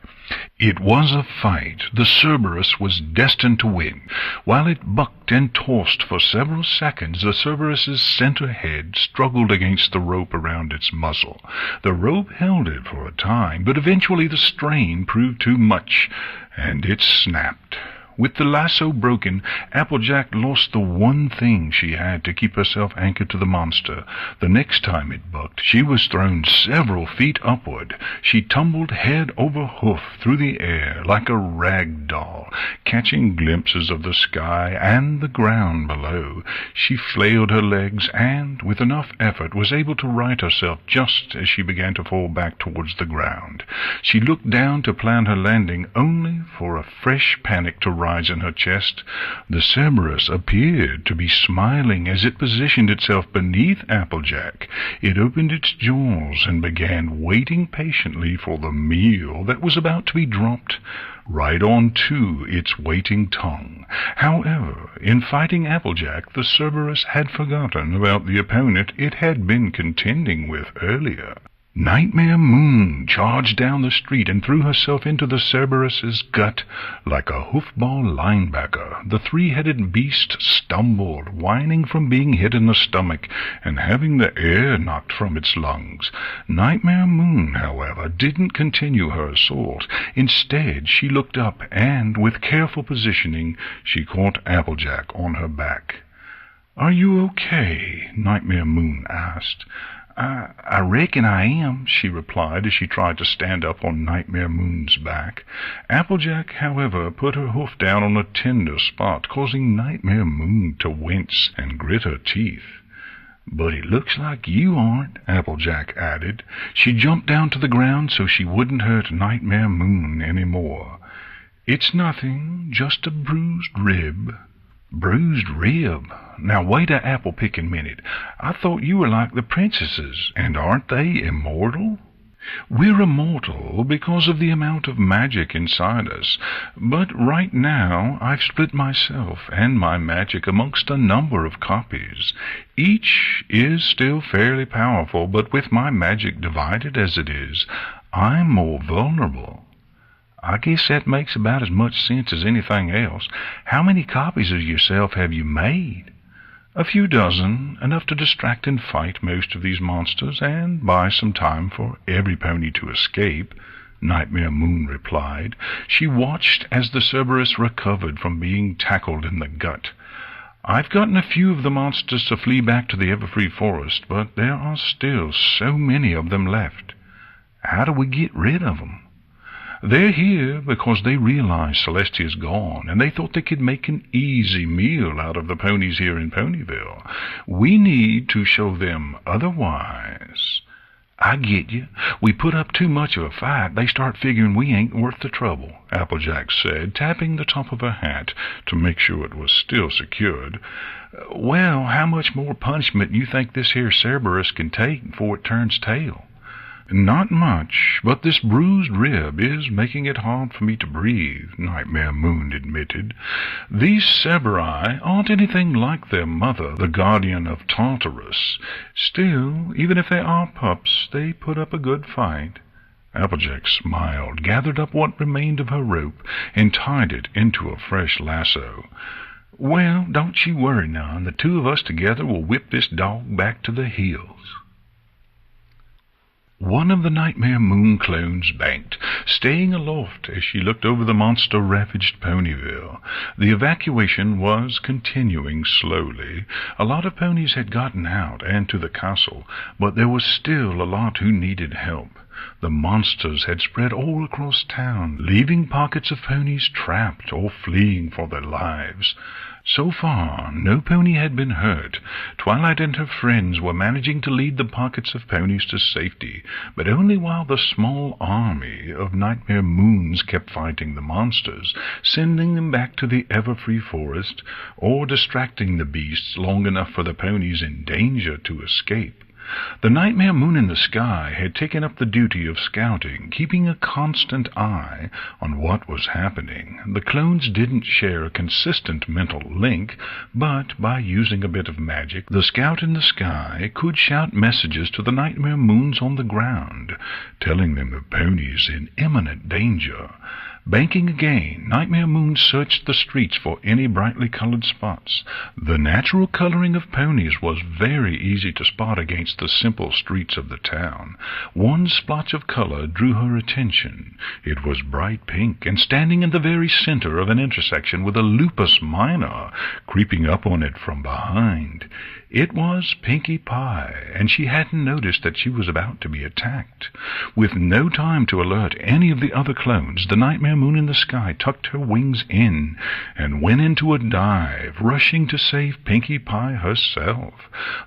It was a fight. The Cerberus was destined to win. While it bucked and tossed for several seconds, the Cerberus's center head struggled against the rope around its muzzle. The rope held it for a time, but eventually the strain proved too much, and it snapped. With the lasso broken, Applejack lost the one thing she had to keep herself anchored to the monster. The next time it bucked, she was thrown several feet upward. She tumbled head over hoof through the air like a rag doll, catching glimpses of the sky and the ground below. She flailed her legs and, with enough effort, was able to right herself just as she began to fall back towards the ground. She looked down to plan her landing, only for a fresh panic to rise in her chest. The Cerberus appeared to be smiling as it positioned itself beneath Applejack. It opened its jaws and began waiting patiently for the meal that was about to be dropped right onto its waiting tongue. However, in fighting Applejack, the Cerberus had forgotten about the opponent it had been contending with earlier. Nightmare Moon charged down the street and threw herself into the Cerberus's gut like a hoofball linebacker. The three-headed beast stumbled, whining from being hit in the stomach and having the air knocked from its lungs. Nightmare Moon, however, didn't continue her assault. Instead, she looked up and, with careful positioning, she caught Applejack on her back. "Are you okay?" Nightmare Moon asked. I reckon I am," she replied as she tried to stand up on Nightmare Moon's back. Applejack, however, put her hoof down on a tender spot, causing Nightmare Moon to wince and grit her teeth. "But it looks like you aren't," Applejack added. She jumped down to the ground so she wouldn't hurt Nightmare Moon any more. "It's nothing, just a bruised rib." "Bruised rib? Now wait a apple-picking minute. I thought you were like the princesses, and aren't they immortal?" "We're immortal because of the amount of magic inside us, but right now I've split myself and my magic amongst a number of copies. Each is still fairly powerful, but with my magic divided as it is, I'm more vulnerable." "I guess that makes about as much sense as anything else. How many copies of yourself have you made?" "A few dozen, enough to distract and fight most of these monsters, and buy some time for every pony to escape," Nightmare Moon replied. She watched as the Cerberus recovered from being tackled in the gut. "I've gotten a few of the monsters to flee back to the Everfree Forest, but there are still so many of them left." "How do we get rid of them?" "They're here because they realize Celestia's gone, and they thought they could make an easy meal out of the ponies here in Ponyville. We need to show them otherwise." "I get you. We put up too much of a fight, they start figuring we ain't worth the trouble," Applejack said, tapping the top of her hat to make sure it was still secured. "Well, how much more punishment you think this here Cerberus can take before it turns tail?" "Not much, but this bruised rib is making it hard for me to breathe," Nightmare Moon admitted. "These Cerberai aren't anything like their mother, the guardian of Tartarus. Still, even if they are pups, they put up a good fight." Applejack smiled, gathered up what remained of her rope, and tied it into a fresh lasso. "Well, don't you worry none. The two of us together will whip this dog back to the hills." One of the Nightmare Moon clones banked, staying aloft as she looked over the monster-ravaged Ponyville. The evacuation was continuing slowly. A lot of ponies had gotten out and to the castle, but there was still a lot who needed help. The monsters had spread all across town, leaving pockets of ponies trapped or fleeing for their lives. So far, no pony had been hurt. Twilight and her friends were managing to lead the pockets of ponies to safety, but only while the small army of Nightmare Moons kept fighting the monsters, sending them back to the Everfree Forest, or distracting the beasts long enough for the ponies in danger to escape. The Nightmare Moon in the sky had taken up the duty of scouting, keeping a constant eye on what was happening. The clones didn't share a consistent mental link, but by using a bit of magic, the scout in the sky could shout messages to the Nightmare Moons on the ground, telling them of ponies in imminent danger. Banking again, Nightmare Moon searched the streets for any brightly colored spots. The natural coloring of ponies was very easy to spot against the simple streets of the town. One splotch of color drew her attention. It was bright pink, and standing in the very center of an intersection with a lupus minor creeping up on it from behind. It was Pinkie Pie, and she hadn't noticed that she was about to be attacked. With no time to alert any of the other clones, the Nightmare Moon in the sky tucked her wings in and went into a dive, rushing to save Pinkie Pie herself.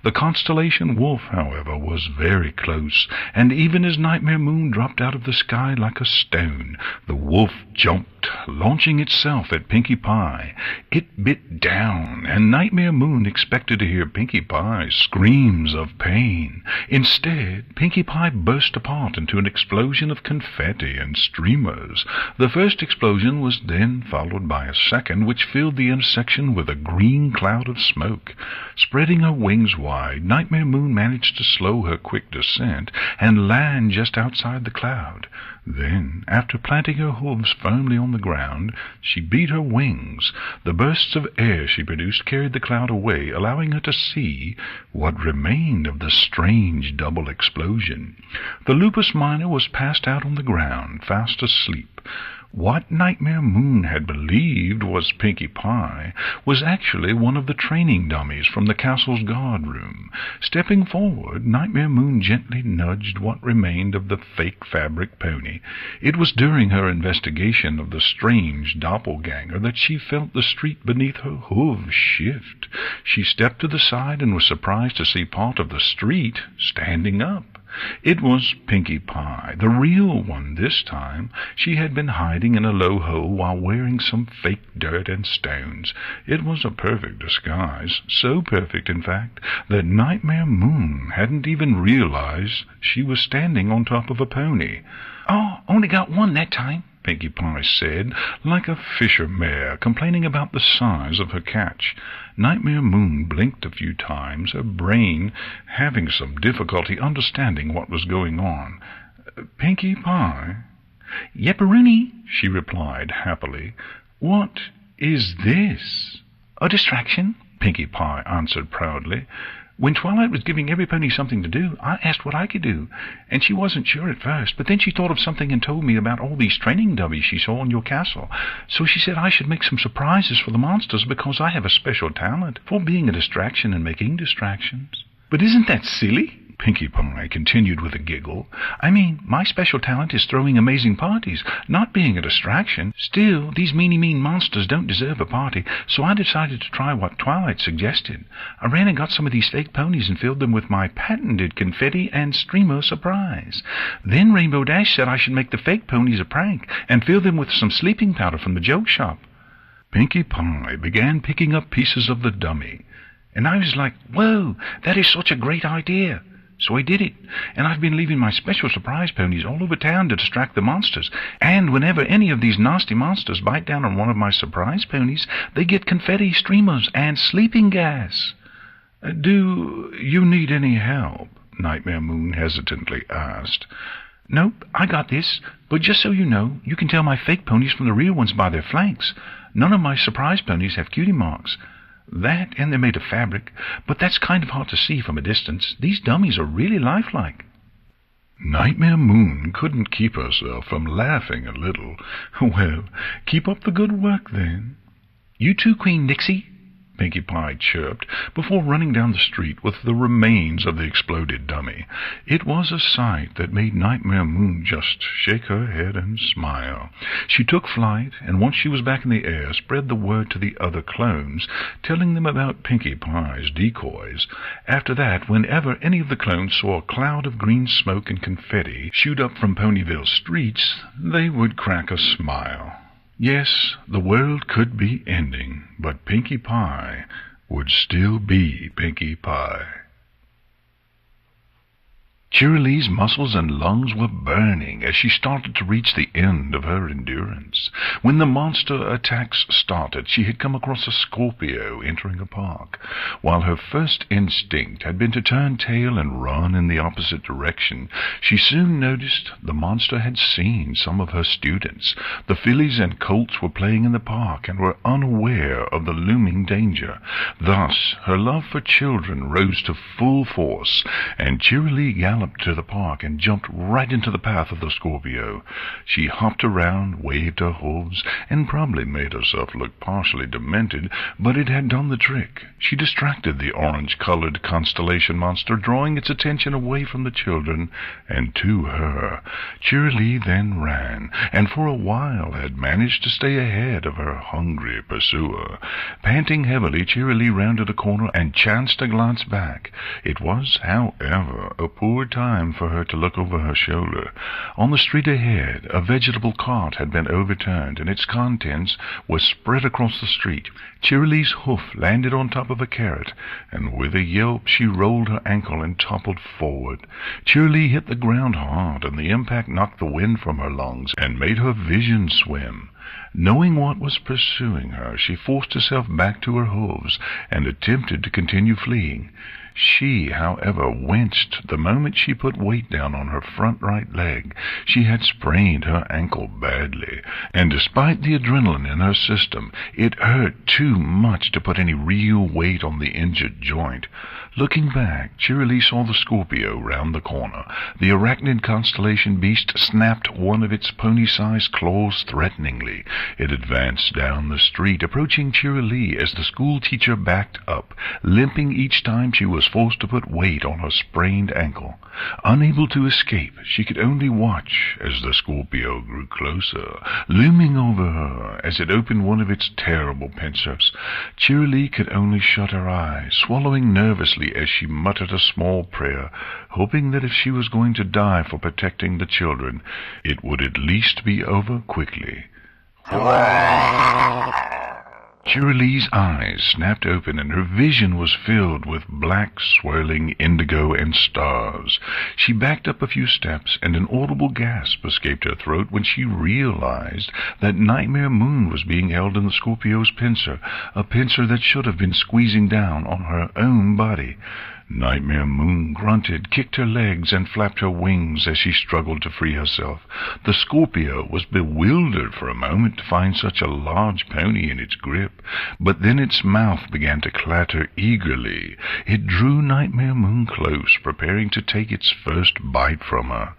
The constellation Wolf, however, was very close, and even as Nightmare Moon dropped out of the sky like a stone, the wolf jumped, launching itself at Pinkie Pie. It bit down, and Nightmare Moon expected to hear Pinkie Pie's screams of pain. Instead, Pinkie Pie burst apart into an explosion of confetti and streamers. The first explosion was then followed by a second, which filled the intersection with a green cloud of smoke. Spreading her wings wide, Nightmare Moon managed to slow her quick descent and land just outside the cloud. Then, after planting her hooves firmly on the ground, she beat her wings. The bursts of air she produced carried the cloud away, allowing her to see what remained of the strange double explosion. The lupus minor was passed out on the ground, fast asleep. What Nightmare Moon had believed was Pinkie Pie was actually one of the training dummies from the castle's guard room. Stepping forward, Nightmare Moon gently nudged what remained of the fake fabric pony. It was during her investigation of the strange doppelganger that she felt the street beneath her hooves shift. She stepped to the side and was surprised to see part of the street standing up. It was Pinkie Pie, the real one this time. She had been hiding in a low hole while wearing some fake dirt and stones. It was a perfect disguise, so perfect, in fact, that Nightmare Moon hadn't even realized she was standing on top of a pony. "Oh, only got one that time," Pinkie Pie said, like a fisher mare complaining about the size of her catch. Nightmare Moon blinked a few times, her brain having some difficulty understanding what was going on. "Pinkie Pie?" "Yepperoonie," she replied happily. "What is this?" "A distraction," Pinkie Pie answered proudly. "When Twilight was giving every pony something to do, I asked what I could do, and she wasn't sure at first, but then she thought of something and told me about all these training dummies she saw in your castle. So she said I should make some surprises for the monsters because I have a special talent for being a distraction and making distractions." "But isn't that silly?" Pinkie Pie continued with a giggle. "I mean, my special talent is throwing amazing parties, not being a distraction. Still, these mean monsters don't deserve a party, so I decided to try what Twilight suggested. I ran and got some of these fake ponies and filled them with my patented confetti and streamer surprise. Then Rainbow Dash said I should make the fake ponies a prank and fill them with some sleeping powder from the joke shop." Pinkie Pie began picking up pieces of the dummy, and I was like, "Whoa, that is such a great idea." So I did it, and I've been leaving my special surprise ponies all over town to distract the monsters, and whenever any of these nasty monsters bite down on one of my surprise ponies, they get confetti, streamers, and sleeping gas. "Do you need any help?" Nightmare Moon hesitantly asked. "Nope, I got this, but just so you know, you can tell my fake ponies from the real ones by their flanks. None of my surprise ponies have cutie marks. That, and they're made of fabric, but that's kind of hard to see from a distance. These dummies are really lifelike." Nightmare Moon couldn't keep herself from laughing a little. "Well, keep up the good work, then." "You too, Queen Nixie," Pinkie Pie chirped before running down the street with the remains of the exploded dummy. It was a sight that made Nightmare Moon just shake her head and smile. She took flight, and once she was back in the air, spread the word to the other clones, telling them about Pinkie Pie's decoys. After that, whenever any of the clones saw a cloud of green smoke and confetti shoot up from Ponyville streets, they would crack a smile. Yes, the world could be ending, but Pinkie Pie would still be Pinkie Pie. Cheerilee's muscles and lungs were burning as she started to reach the end of her endurance. When the monster attacks started, she had come across a Scorpio entering a park. While her first instinct had been to turn tail and run in the opposite direction, she soon noticed the monster had seen some of her students. The fillies and colts were playing in the park and were unaware of the looming danger. Thus, her love for children rose to full force, and Cheerilee galloped to the park and jumped right into the path of the Scorpio. She hopped around, waved her hooves, and probably made herself look partially demented, but it had done the trick. She distracted the orange-colored constellation monster, drawing its attention away from the children and to her. Cheerilee then ran, and for a while had managed to stay ahead of her hungry pursuer. Panting heavily, Cheerilee rounded a corner and chanced to glance back. It was, however, a poor time for her to look over her shoulder. On the street ahead, a vegetable cart had been overturned, and its contents were spread across the street. Cheerilee's hoof landed on top of a carrot, and with a yelp she rolled her ankle and toppled forward. Cheerilee hit the ground hard, and the impact knocked the wind from her lungs and made her vision swim. Knowing what was pursuing her, she forced herself back to her hooves and attempted to continue fleeing. She, however, winced the moment she put weight down on her front right leg. She had sprained her ankle badly, and despite the adrenaline in her system, it hurt too much to put any real weight on the injured joint. Looking back, Cheerilee saw the Scorpio round the corner. The arachnid constellation beast snapped one of its pony-sized claws threateningly. It advanced down the street, approaching Cheerilee as the schoolteacher backed up, limping each time she was forced to put weight on her sprained ankle. Unable to escape, she could only watch as the Scorpio grew closer, looming over her as it opened one of its terrible pincers. Cheerilee could only shut her eyes, swallowing nervously as she muttered a small prayer, hoping that if she was going to die for protecting the children, it would at least be over quickly. Cheerilee's eyes snapped open, and her vision was filled with black, swirling indigo and stars. She backed up a few steps, and an audible gasp escaped her throat when she realized that Nightmare Moon was being held in the Scorpio's pincer, a pincer that should have been squeezing down on her own body. Nightmare Moon grunted, kicked her legs, and flapped her wings as she struggled to free herself. The Scorpio was bewildered for a moment to find such a large pony in its grip, but then its mouth began to clatter eagerly. It drew Nightmare Moon close, preparing to take its first bite from her.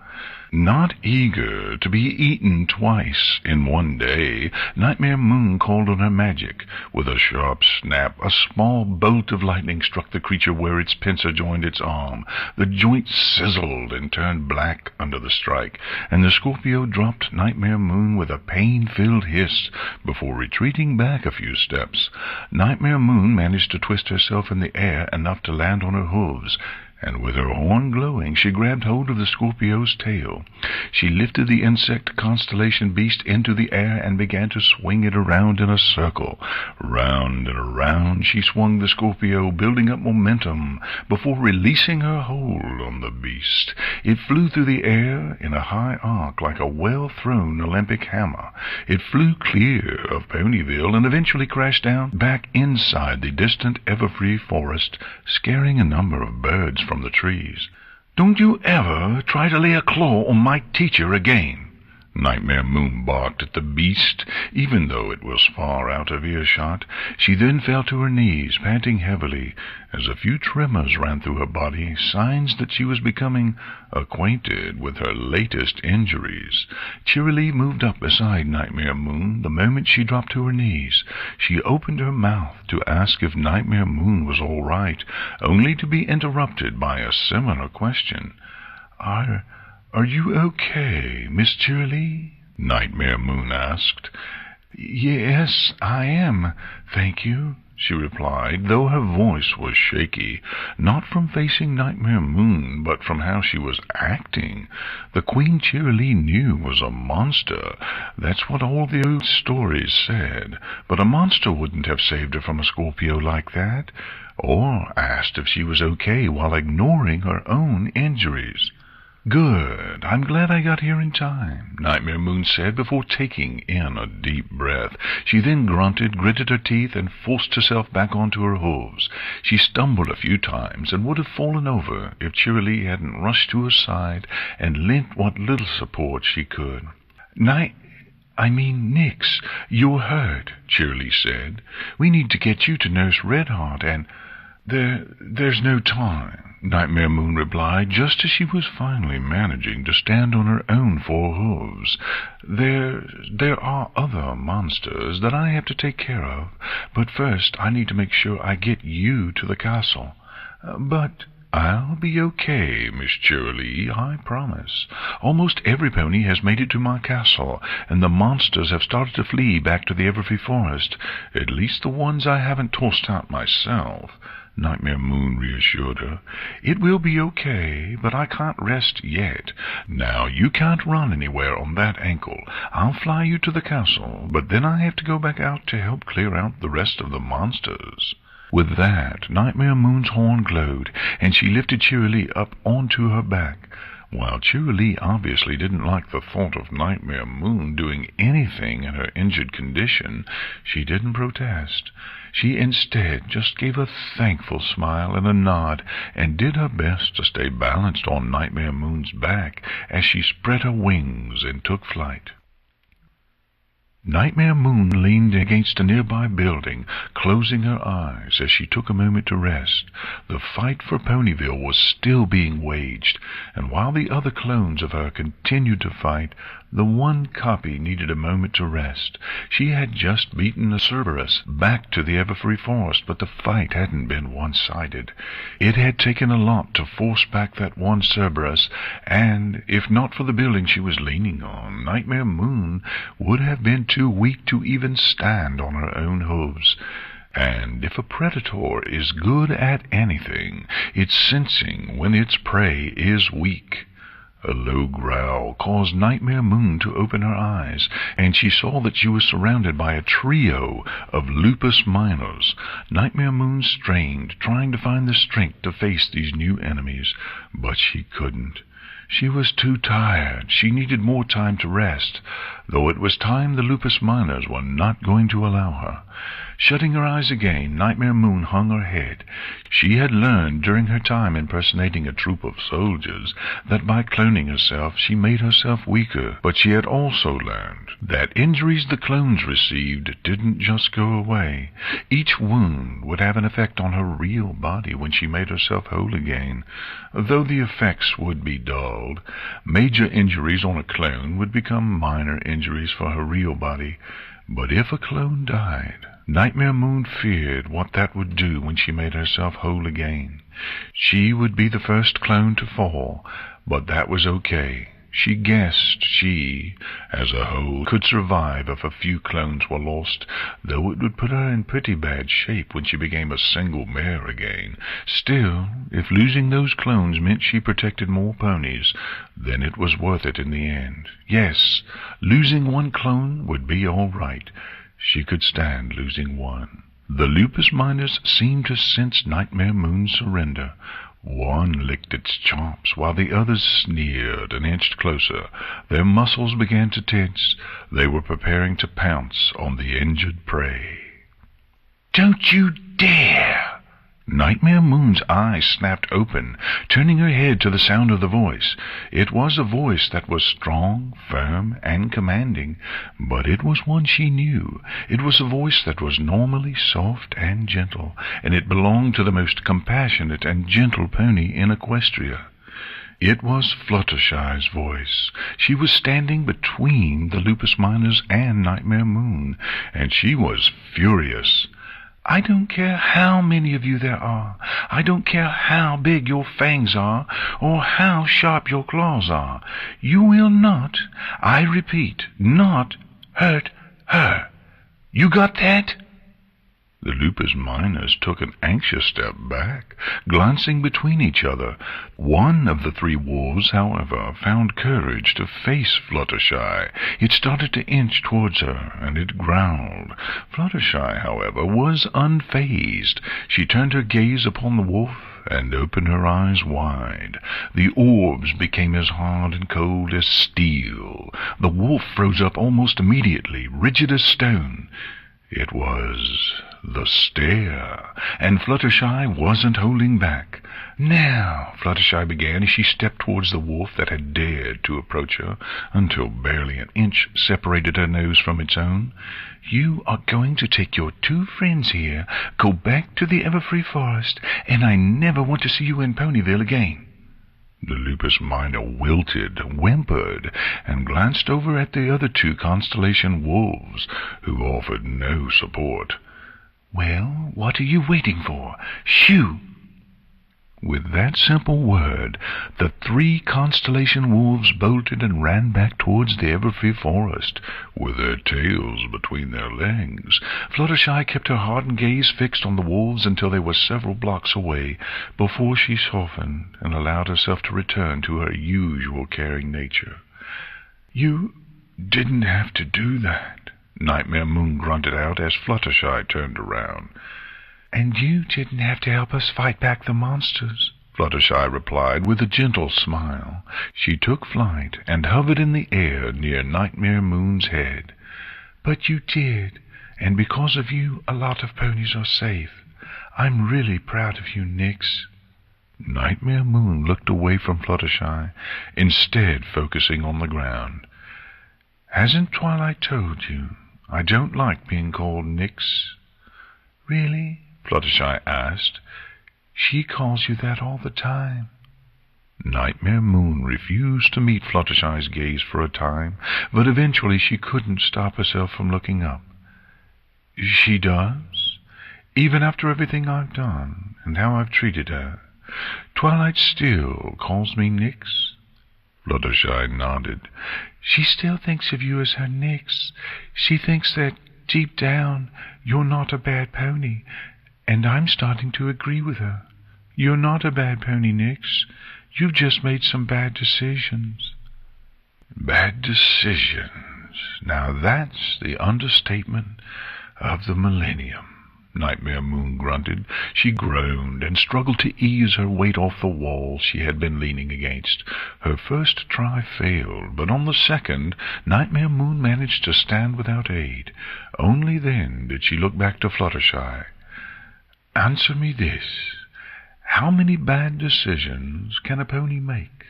Not eager to be eaten twice in one day, Nightmare Moon called on her magic. With a sharp snap, a small bolt of lightning struck the creature where its pincer joined its arm. The joint sizzled and turned black under the strike, and the Scorpio dropped Nightmare Moon with a pain-filled hiss before retreating back a few steps. Nightmare Moon managed to twist herself in the air enough to land on her hooves, and with her horn glowing, she grabbed hold of the Scorpio's tail. She lifted the insect constellation beast into the air and began to swing it around in a circle. Round and around she swung the Scorpio, building up momentum before releasing her hold on the beast. It flew through the air in a high arc like a well-thrown Olympic hammer. It flew clear of Ponyville and eventually crashed down back inside the distant Everfree forest, scaring a number of birds from the trees. "Don't you ever try to lay a claw on my teacher again," Nightmare Moon barked at the beast, even though it was far out of earshot. She then fell to her knees, panting heavily, as a few tremors ran through her body, signs that she was becoming acquainted with her latest injuries. Cheerilee moved up beside Nightmare Moon the moment she dropped to her knees. She opened her mouth to ask if Nightmare Moon was all right, only to be interrupted by a similar question. Are you okay, Miss Cheerilee?" Nightmare Moon asked. "Yes, I am, thank you," she replied, though her voice was shaky, not from facing Nightmare Moon, but from how she was acting. The Queen Cheerilee knew was a monster. That's what all the old stories said, but a monster wouldn't have saved her from a Scorpio like that, or asked if she was okay while ignoring her own injuries. "Good. I'm glad I got here in time," Nightmare Moon said before taking in a deep breath. She then grunted, gritted her teeth, and forced herself back onto her hooves. She stumbled a few times and would have fallen over if Cheerilee hadn't rushed to her side and lent what little support she could. Nix, you're hurt," Cheerilee said. "We need to get you to Nurse Redheart, and—" There's no time," Nightmare Moon replied, just as she was finally managing to stand on her own 4 hooves. There are other monsters that I have to take care of, but first I need to make sure I get you to the castle. But I'll be okay, Miss Cheerilee, I promise. Almost every pony has made it to my castle, and the monsters have started to flee back to the Everfree Forest, at least the ones I haven't tossed out myself," Nightmare Moon reassured her. "It will be okay, but I can't rest yet. Now, you can't run anywhere on that ankle. I'll fly you to the castle, but then I have to go back out to help clear out the rest of the monsters." With that, Nightmare Moon's horn glowed, and she lifted Cheerilee up onto her back. While Cheerilee obviously didn't like the thought of Nightmare Moon doing anything in her injured condition, she didn't protest. She instead just gave a thankful smile and a nod, and did her best to stay balanced on Nightmare Moon's back as she spread her wings and took flight. Nightmare Moon leaned against a nearby building, closing her eyes as she took a moment to rest. The fight for Ponyville was still being waged, and while the other clones of her continued to fight, the one copy needed a moment to rest. She had just beaten the Cerberus back to the Everfree Forest, but the fight hadn't been one-sided. It had taken a lot to force back that one Cerberus, and if not for the building she was leaning on, Nightmare Moon would have been too weak to even stand on her own hooves. And if a predator is good at anything, it's sensing when its prey is weak. A low growl caused Nightmare Moon to open her eyes, and she saw that she was surrounded by a trio of lupus miners. Nightmare Moon strained, trying to find the strength to face these new enemies, but she couldn't. She was too tired. She needed more time to rest, though it was time the lupus miners were not going to allow her. Shutting her eyes again, Nightmare Moon hung her head. She had learned during her time impersonating a troop of soldiers that by cloning herself she made herself weaker, but she had also learned that injuries the clones received didn't just go away. Each wound would have an effect on her real body when she made herself whole again. Though the effects would be dulled, major injuries on a clone would become minor injuries for her real body. But if a clone died, Nightmare Moon feared what that would do when she made herself whole again. She would be the first clone to fall, but that was okay. She guessed she, as a whole, could survive if a few clones were lost, though it would put her in pretty bad shape when she became a single mare again. Still, if losing those clones meant she protected more ponies, then it was worth it in the end. Yes, losing one clone would be all right. She could stand losing one. The lupus miners seemed to sense Nightmare Moon's surrender. One licked its chops, while the others sneered and inched closer. Their muscles began to tense. They were preparing to pounce on the injured prey. "Don't you dare!" Nightmare Moon's eyes snapped open, turning her head to the sound of the voice. It was a voice that was strong, firm, and commanding, but it was one she knew. It was a voice that was normally soft and gentle, and it belonged to the most compassionate and gentle pony in Equestria. It was Fluttershy's voice. She was standing between the lupus miners and Nightmare Moon, and she was furious. "I don't care how many of you there are. I don't care how big your fangs are, or how sharp your claws are. You will not, I repeat, not hurt her. You got that?" The lupus miners took an anxious step back, glancing between each other. One of the three wolves, however, found courage to face Fluttershy. It started to inch towards her, and it growled. Fluttershy, however, was unfazed. She turned her gaze upon the wolf and opened her eyes wide. The orbs became as hard and cold as steel. The wolf froze up almost immediately, rigid as stone. It was the stare, and Fluttershy wasn't holding back. "Now," Fluttershy began as she stepped towards the wolf that had dared to approach her until barely an inch separated her nose from its own, "you are going to take your 2 friends here, go back to the Everfree Forest, and I never want to see you in Ponyville again." The Lupus Miner wilted, whimpered, and glanced over at the other 2 Constellation Wolves, who offered no support. "Well, what are you waiting for? Shoo!" With that simple word, the 3 Constellation Wolves bolted and ran back towards the Everfree Forest, with their tails between their legs. Fluttershy kept her hardened gaze fixed on the wolves until they were several blocks away, before she softened and allowed herself to return to her usual caring nature. "You didn't have to do that," Nightmare Moon grunted out as Fluttershy turned around. "And you didn't have to help us fight back the monsters," Fluttershy replied with a gentle smile. She took flight and hovered in the air near Nightmare Moon's head. "But you did, and because of you a lot of ponies are safe. I'm really proud of you, Nix." Nightmare Moon looked away from Fluttershy, instead focusing on the ground. "Hasn't Twilight told you I don't like being called Nix?" "Really?" Fluttershy asked. "She calls you that all the time." Nightmare Moon refused to meet Fluttershy's gaze for a time, but eventually she couldn't stop herself from looking up. "She does? Even after everything I've done and how I've treated her, Twilight still calls me Nix?" Fluttershy nodded. "She still thinks of you as her Nix. She thinks that, deep down, you're not a bad pony, and I'm starting to agree with her. You're not a bad pony, Nix. You've just made some bad decisions." Bad decisions. Now that's the understatement of the millennium, Nightmare Moon grunted. She groaned and struggled to ease her weight off the wall she had been leaning against. Her first try failed, but on the second, Nightmare Moon managed to stand without aid. Only then did she look back to Fluttershy. "Answer me this. How many bad decisions can a pony make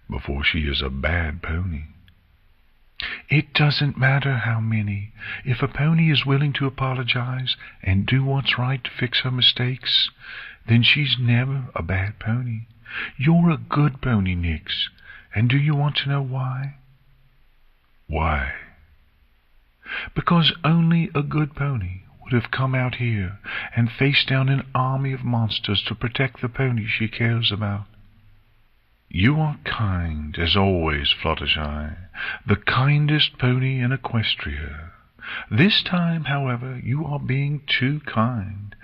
before she is a bad pony?" "It doesn't matter how many. If a pony is willing to apologize and do what's right to fix her mistakes, then she's never a bad pony. You're a good pony, Nix. And do you want to know why?" "Why?" "Because only a good pony would have come out here and faced down an army of monsters to protect the pony she cares about." "You are kind, as always, Fluttershy, the kindest pony in Equestria. This time, however, you are being too kind,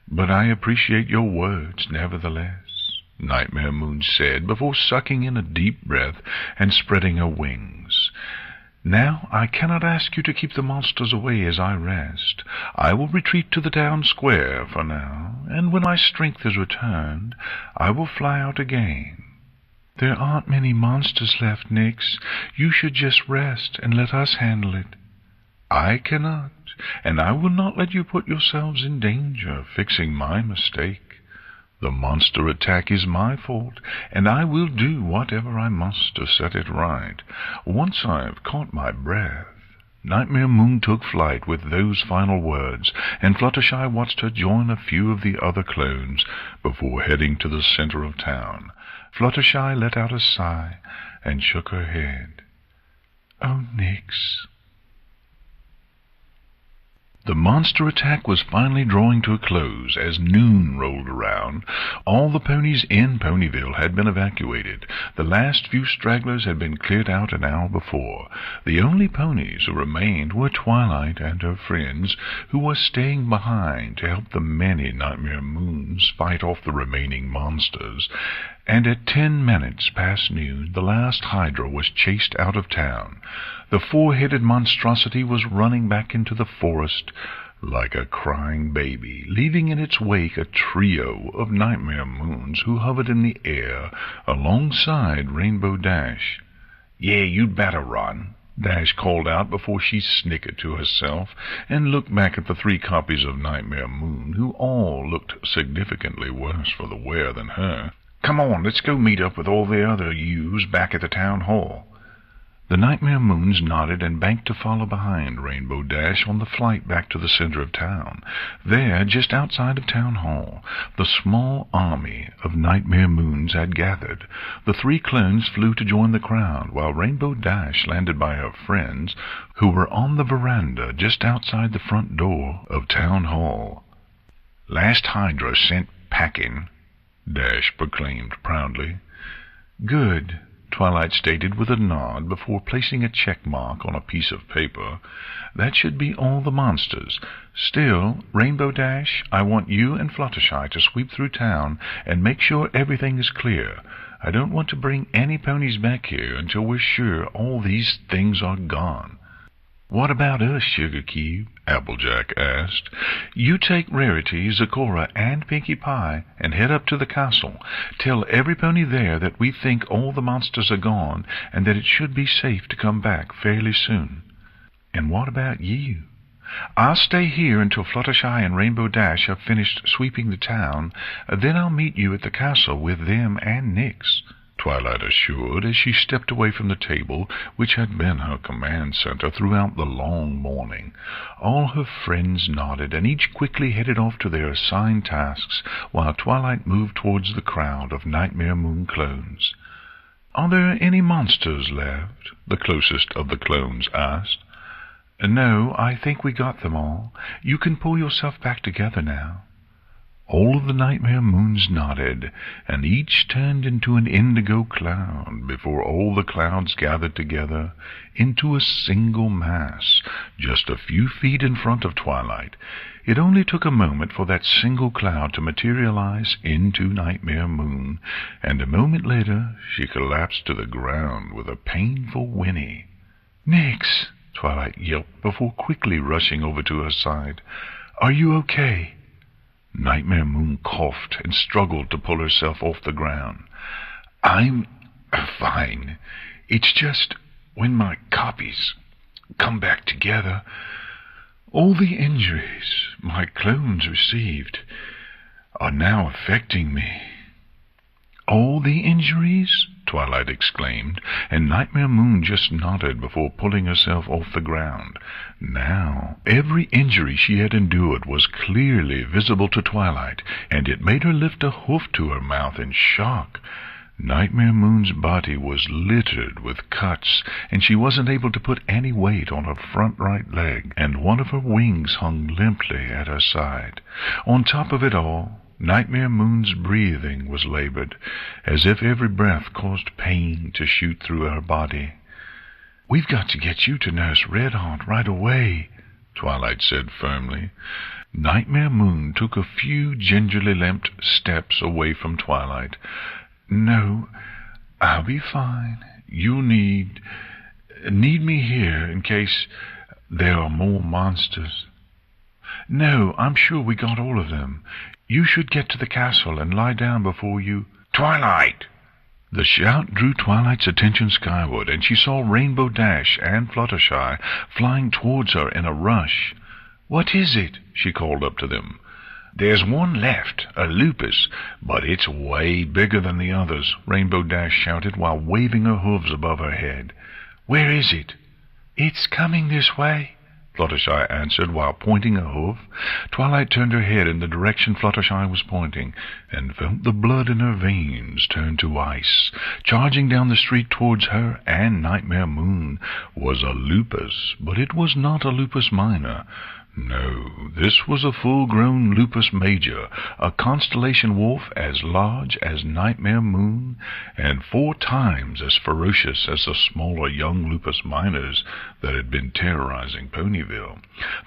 but I appreciate your words nevertheless," Nightmare Moon said before sucking in a deep breath and spreading her wings. "Now I cannot ask you to keep the monsters away as I rest. I will retreat to the town square for now, and when my strength is returned, I will fly out again." "There aren't many monsters left, Nix. You should just rest and let us handle it." "I cannot, and I will not let you put yourselves in danger fixing my mistake. The monster attack is my fault, and I will do whatever I must to set it right. Once I've caught my breath." Nightmare Moon took flight with those final words, and Fluttershy watched her join a few of the other clones before heading to the center of town. Fluttershy let out a sigh and shook her head. "Oh, Nix." The monster attack was finally drawing to a close as noon rolled around. All the ponies in Ponyville had been evacuated. The last few stragglers had been cleared out an hour before. The only ponies who remained were Twilight and her friends, who were staying behind to help the many Nightmare Moons fight off the remaining monsters. And at 10 minutes past noon, the last Hydra was chased out of town. The 4-headed monstrosity was running back into the forest, like a crying baby, leaving in its wake a trio of Nightmare Moons who hovered in the air alongside Rainbow Dash. "Yeah, you'd better run," Dash called out before she snickered to herself and looked back at the 3 copies of Nightmare Moon, who all looked significantly worse for the wear than her. "Come on, let's go meet up with all the other yous back at the town hall." The Nightmare Moons nodded and banked to follow behind Rainbow Dash on the flight back to the center of town. There, just outside of Town Hall, the small army of Nightmare Moons had gathered. The 3 clones flew to join the crowd, while Rainbow Dash landed by her friends, who were on the veranda just outside the front door of Town Hall. "Last Hydra sent packing," Dash proclaimed proudly. "Good," Twilight stated with a nod before placing a check mark on a piece of paper. "That should be all the monsters. Still, Rainbow Dash, I want you and Fluttershy to sweep through town and make sure everything is clear. I don't want to bring any ponies back here until we're sure all these things are gone." "What about us, Sugar Cube?" Applejack asked. "You take Rarity, Zecora, and Pinkie Pie and head up to the castle. Tell every pony there that we think all the monsters are gone and that it should be safe to come back fairly soon." "And what about you?" "I'll stay here until Fluttershy and Rainbow Dash have finished sweeping the town. Then I'll meet you at the castle with them and Nix," Twilight assured as she stepped away from the table which had been her command center throughout the long morning. All her friends nodded, and each quickly headed off to their assigned tasks, while Twilight moved towards the crowd of Nightmare Moon clones. "Are there any monsters left?" the closest of the clones asked. "No, I think we got them all. You can pull yourself back together now." All of the Nightmare Moons nodded, and each turned into an indigo cloud before all the clouds gathered together into a single mass, just a few feet in front of Twilight. It only took a moment for that single cloud to materialize into Nightmare Moon, and a moment later she collapsed to the ground with a painful whinny. "Nix!" Twilight yelped before quickly rushing over to her side. "Are you okay?" Nightmare Moon coughed and struggled to pull herself off the ground. "I'm fine. It's just when my copies come back together, all the injuries my clones received are now affecting me." "All the injuries?" Twilight exclaimed, and Nightmare Moon just nodded before pulling herself off the ground. Now, every injury she had endured was clearly visible to Twilight, and it made her lift a hoof to her mouth in shock. Nightmare Moon's body was littered with cuts, and she wasn't able to put any weight on her front right leg, and one of her wings hung limply at her side. On top of it all, Nightmare Moon's breathing was labored, as if every breath caused pain to shoot through her body. "We've got to get you to Nurse Red Heart right away," Twilight said firmly. Nightmare Moon took a few gingerly limped steps away from Twilight. "No, I'll be fine. You'll need me here in case there are more monsters." "No, I'm sure we got all of them. You should get to the castle and lie down before you—" "Twilight!" The shout drew Twilight's attention skyward, and she saw Rainbow Dash and Fluttershy flying towards her in a rush. "What is it?" she called up to them. "There's one left, a lupus, but it's way bigger than the others," Rainbow Dash shouted while waving her hooves above her head. "Where is it?" "It's coming this way," Fluttershy answered while pointing a hoof. Twilight turned her head in the direction Fluttershy was pointing, and felt the blood in her veins turn to ice. Charging down the street towards her and Nightmare Moon was a lupus, but it was not a lupus minor. No, this was a full-grown lupus major, a constellation wolf as large as Nightmare Moon, and 4 times as ferocious as the smaller young lupus minors that had been terrorizing Ponyville.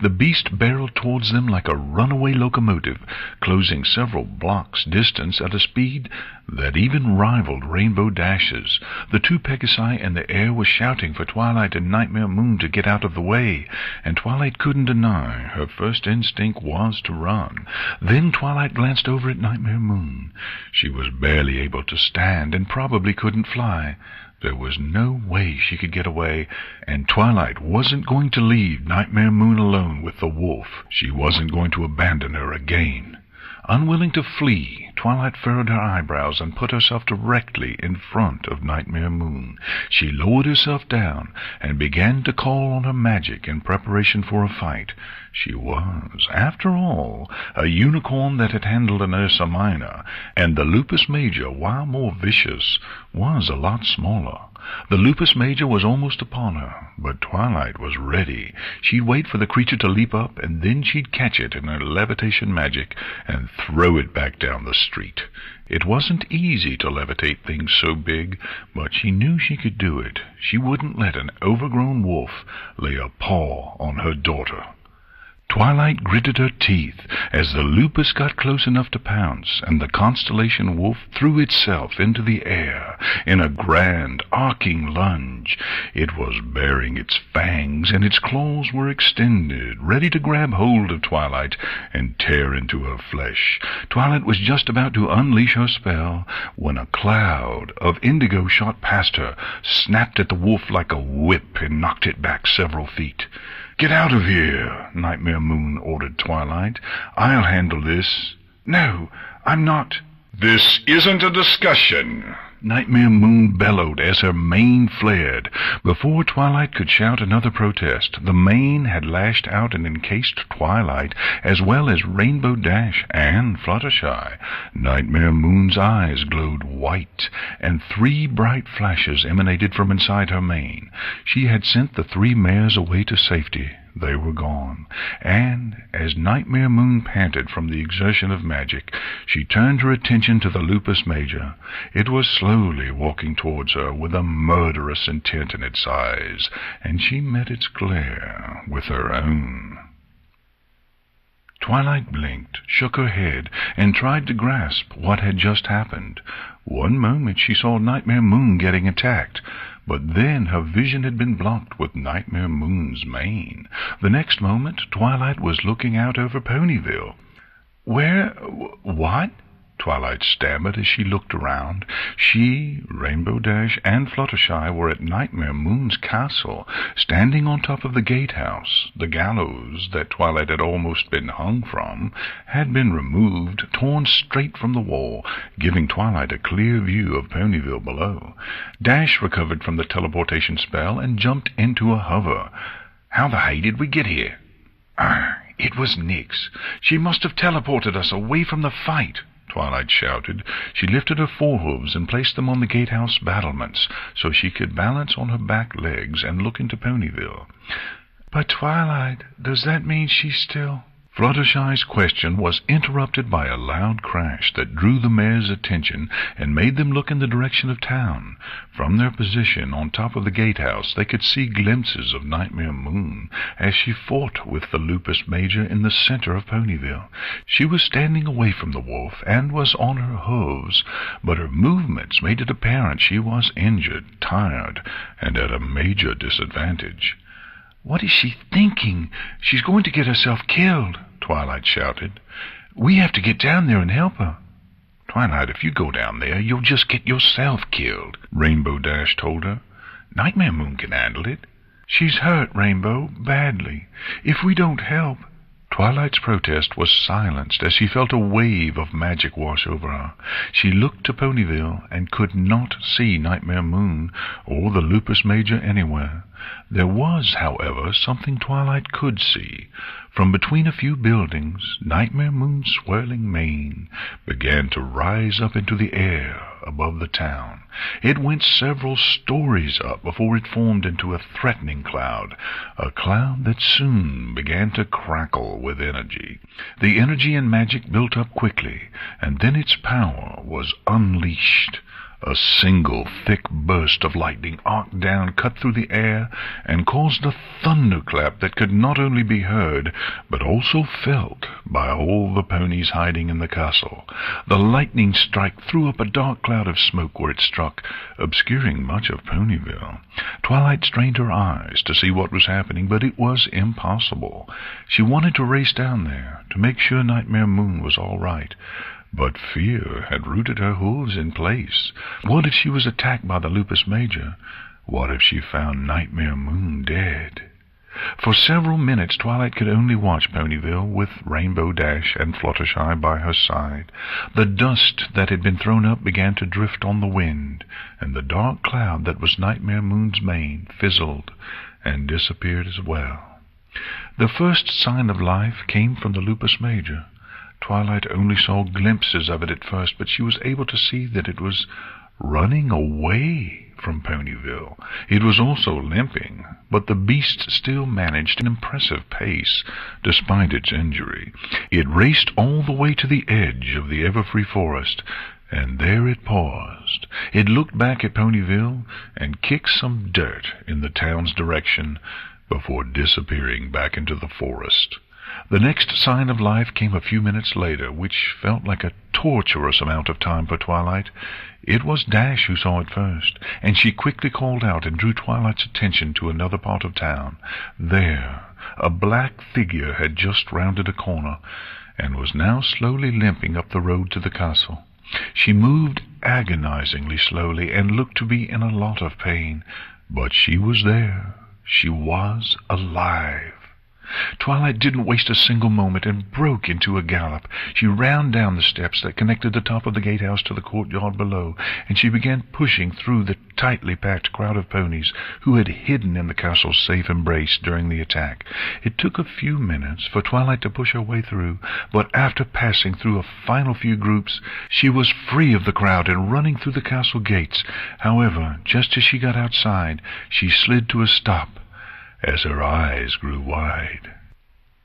The beast barreled towards them like a runaway locomotive, closing several blocks distance at a speed that even rivaled Rainbow Dash's. The 2 Pegasi in the air were shouting for Twilight and Nightmare Moon to get out of the way, and Twilight couldn't deny Her first instinct was to run. Then Twilight glanced over at Nightmare Moon. She was barely able to stand and probably couldn't fly. There was no way she could get away, and Twilight wasn't going to leave Nightmare Moon alone with the wolf. She wasn't going to abandon her again. Unwilling to flee, Twilight furrowed her eyebrows and put herself directly in front of Nightmare Moon. She lowered herself down and began to call on her magic in preparation for a fight. She was, after all, a unicorn that had handled an Ursa Minor, and the Lupus Major, while more vicious, was a lot smaller. The Lupus Major was almost upon her, but Twilight was ready. She'd wait for the creature to leap up, and then she'd catch it in her levitation magic and throw it back down the street. It wasn't easy to levitate things so big, but she knew she could do it. She wouldn't let an overgrown wolf lay a paw on her daughter. Twilight gritted her teeth as the lupus got close enough to pounce, and the constellation wolf threw itself into the air in a grand, arcing lunge. It was baring its fangs, and its claws were extended, ready to grab hold of Twilight and tear into her flesh. Twilight was just about to unleash her spell when a cloud of indigo shot past her, snapped at the wolf like a whip, and knocked it back several feet. "Get out of here," Nightmare Moon ordered Twilight. "I'll handle this." "No, I'm not." "This isn't a discussion," Nightmare Moon bellowed as her mane flared. Before Twilight could shout another protest, the mane had lashed out and encased Twilight, as well as Rainbow Dash and Fluttershy. Nightmare Moon's eyes glowed white, and 3 bright flashes emanated from inside her mane. She had sent the 3 mares away to safety. They were gone, and as Nightmare Moon panted from the exertion of magic, she turned her attention to the Lupus Major. It was slowly walking towards her with a murderous intent in its eyes, and she met its glare with her own. Twilight blinked, shook her head, and tried to grasp what had just happened. One moment she saw Nightmare Moon getting attacked, but then her vision had been blocked with Nightmare Moon's mane. The next moment Twilight was looking out over Ponyville. What? Twilight stammered as she looked around. She, Rainbow Dash, and Fluttershy were at Nightmare Moon's castle, standing on top of the gatehouse. The gallows that Twilight had almost been hung from had been removed, torn straight from the wall, giving Twilight a clear view of Ponyville below. Dash recovered from the teleportation spell and jumped into a hover. "How the hay did we get here?" "It was Nyx. She must have teleported us away from the fight," Twilight shouted. She lifted her forehooves and placed them on the gatehouse battlements so she could balance on her back legs and look into Ponyville. "But Twilight, does that mean she's still—" Fluttershy's question was interrupted by a loud crash that drew the mare's attention and made them look in the direction of town. From their position on top of the gatehouse they could see glimpses of Nightmare Moon as she fought with the Lupus Major in the center of Ponyville. She was standing away from the wolf and was on her hooves, but her movements made it apparent she was injured, tired, and at a major disadvantage. "What is she thinking? She's going to get herself killed," Twilight shouted. "We have to get down there and help her." "Twilight, if you go down there, you'll just get yourself killed," Rainbow Dash told her. "Nightmare Moon can handle it." "She's hurt, Rainbow, badly. If we don't help—" Twilight's protest was silenced as she felt a wave of magic wash over her. She looked to Ponyville and could not see Nightmare Moon or the Lupus Major anywhere. There was, however, something Twilight could see. From between a few buildings, Nightmare Moon's swirling mane began to rise up into the air above the town. It went several stories up before it formed into a threatening cloud, a cloud that soon began to crackle with energy. The energy and magic built up quickly, and then its power was unleashed. A single thick burst of lightning arced down, cut through the air, and caused a thunderclap that could not only be heard, but also felt by all the ponies hiding in the castle. The lightning strike threw up a dark cloud of smoke where it struck, obscuring much of Ponyville. Twilight strained her eyes to see what was happening, but it was impossible. She wanted to race down there, to make sure Nightmare Moon was all right. But fear had rooted her hooves in place. What if she was attacked by the Lupus Major? What if she found Nightmare Moon dead? For several minutes Twilight could only watch Ponyville, with Rainbow Dash and Fluttershy by her side. The dust that had been thrown up began to drift on the wind, and the dark cloud that was Nightmare Moon's mane fizzled and disappeared as well. The first sign of life came from the Lupus Major. Twilight only saw glimpses of it at first, but she was able to see that it was running away from Ponyville. It was also limping, but the beast still managed an impressive pace despite its injury. It raced all the way to the edge of the Everfree Forest, and there it paused. It looked back at Ponyville and kicked some dirt in the town's direction before disappearing back into the forest. The next sign of life came a few minutes later, which felt like a torturous amount of time for Twilight. It was Dash who saw it first, and she quickly called out and drew Twilight's attention to another part of town. There, a black figure had just rounded a corner, and was now slowly limping up the road to the castle. She moved agonizingly slowly, and looked to be in a lot of pain, but she was there. She was alive. Twilight didn't waste a single moment and broke into a gallop. She ran down the steps that connected the top of the gatehouse to the courtyard below, and she began pushing through the tightly packed crowd of ponies who had hidden in the castle's safe embrace during the attack. It took a few minutes for Twilight to push her way through, but after passing through a final few groups, she was free of the crowd and running through the castle gates. However, just as she got outside, she slid to a stop as her eyes grew wide.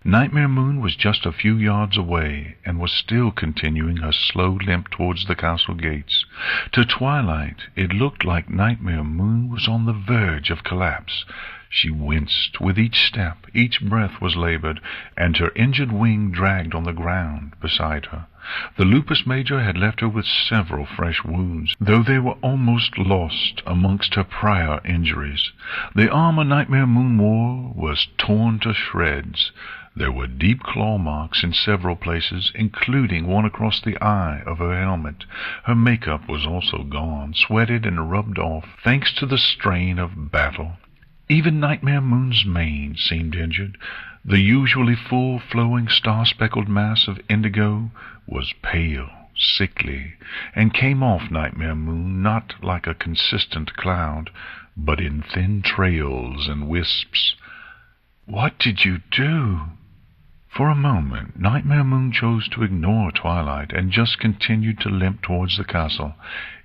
Nightmare Moon was just a few yards away, and was still continuing her slow limp towards the castle gates. To Twilight, it looked like Nightmare Moon was on the verge of collapse. She winced with each step, each breath was labored, and her injured wing dragged on the ground beside her. The Lupus Major had left her with several fresh wounds, though they were almost lost amongst her prior injuries. The armor Nightmare Moon wore was torn to shreds. There were deep claw marks in several places, including one across the eye of her helmet. Her makeup was also gone, sweated and rubbed off, thanks to the strain of battle. Even Nightmare Moon's mane seemed injured. The usually full, flowing, star-speckled mass of indigo was pale, sickly, and came off Nightmare Moon not like a consistent cloud, but in thin trails and wisps. "What did you do?" For a moment, Nightmare Moon chose to ignore Twilight and just continued to limp towards the castle.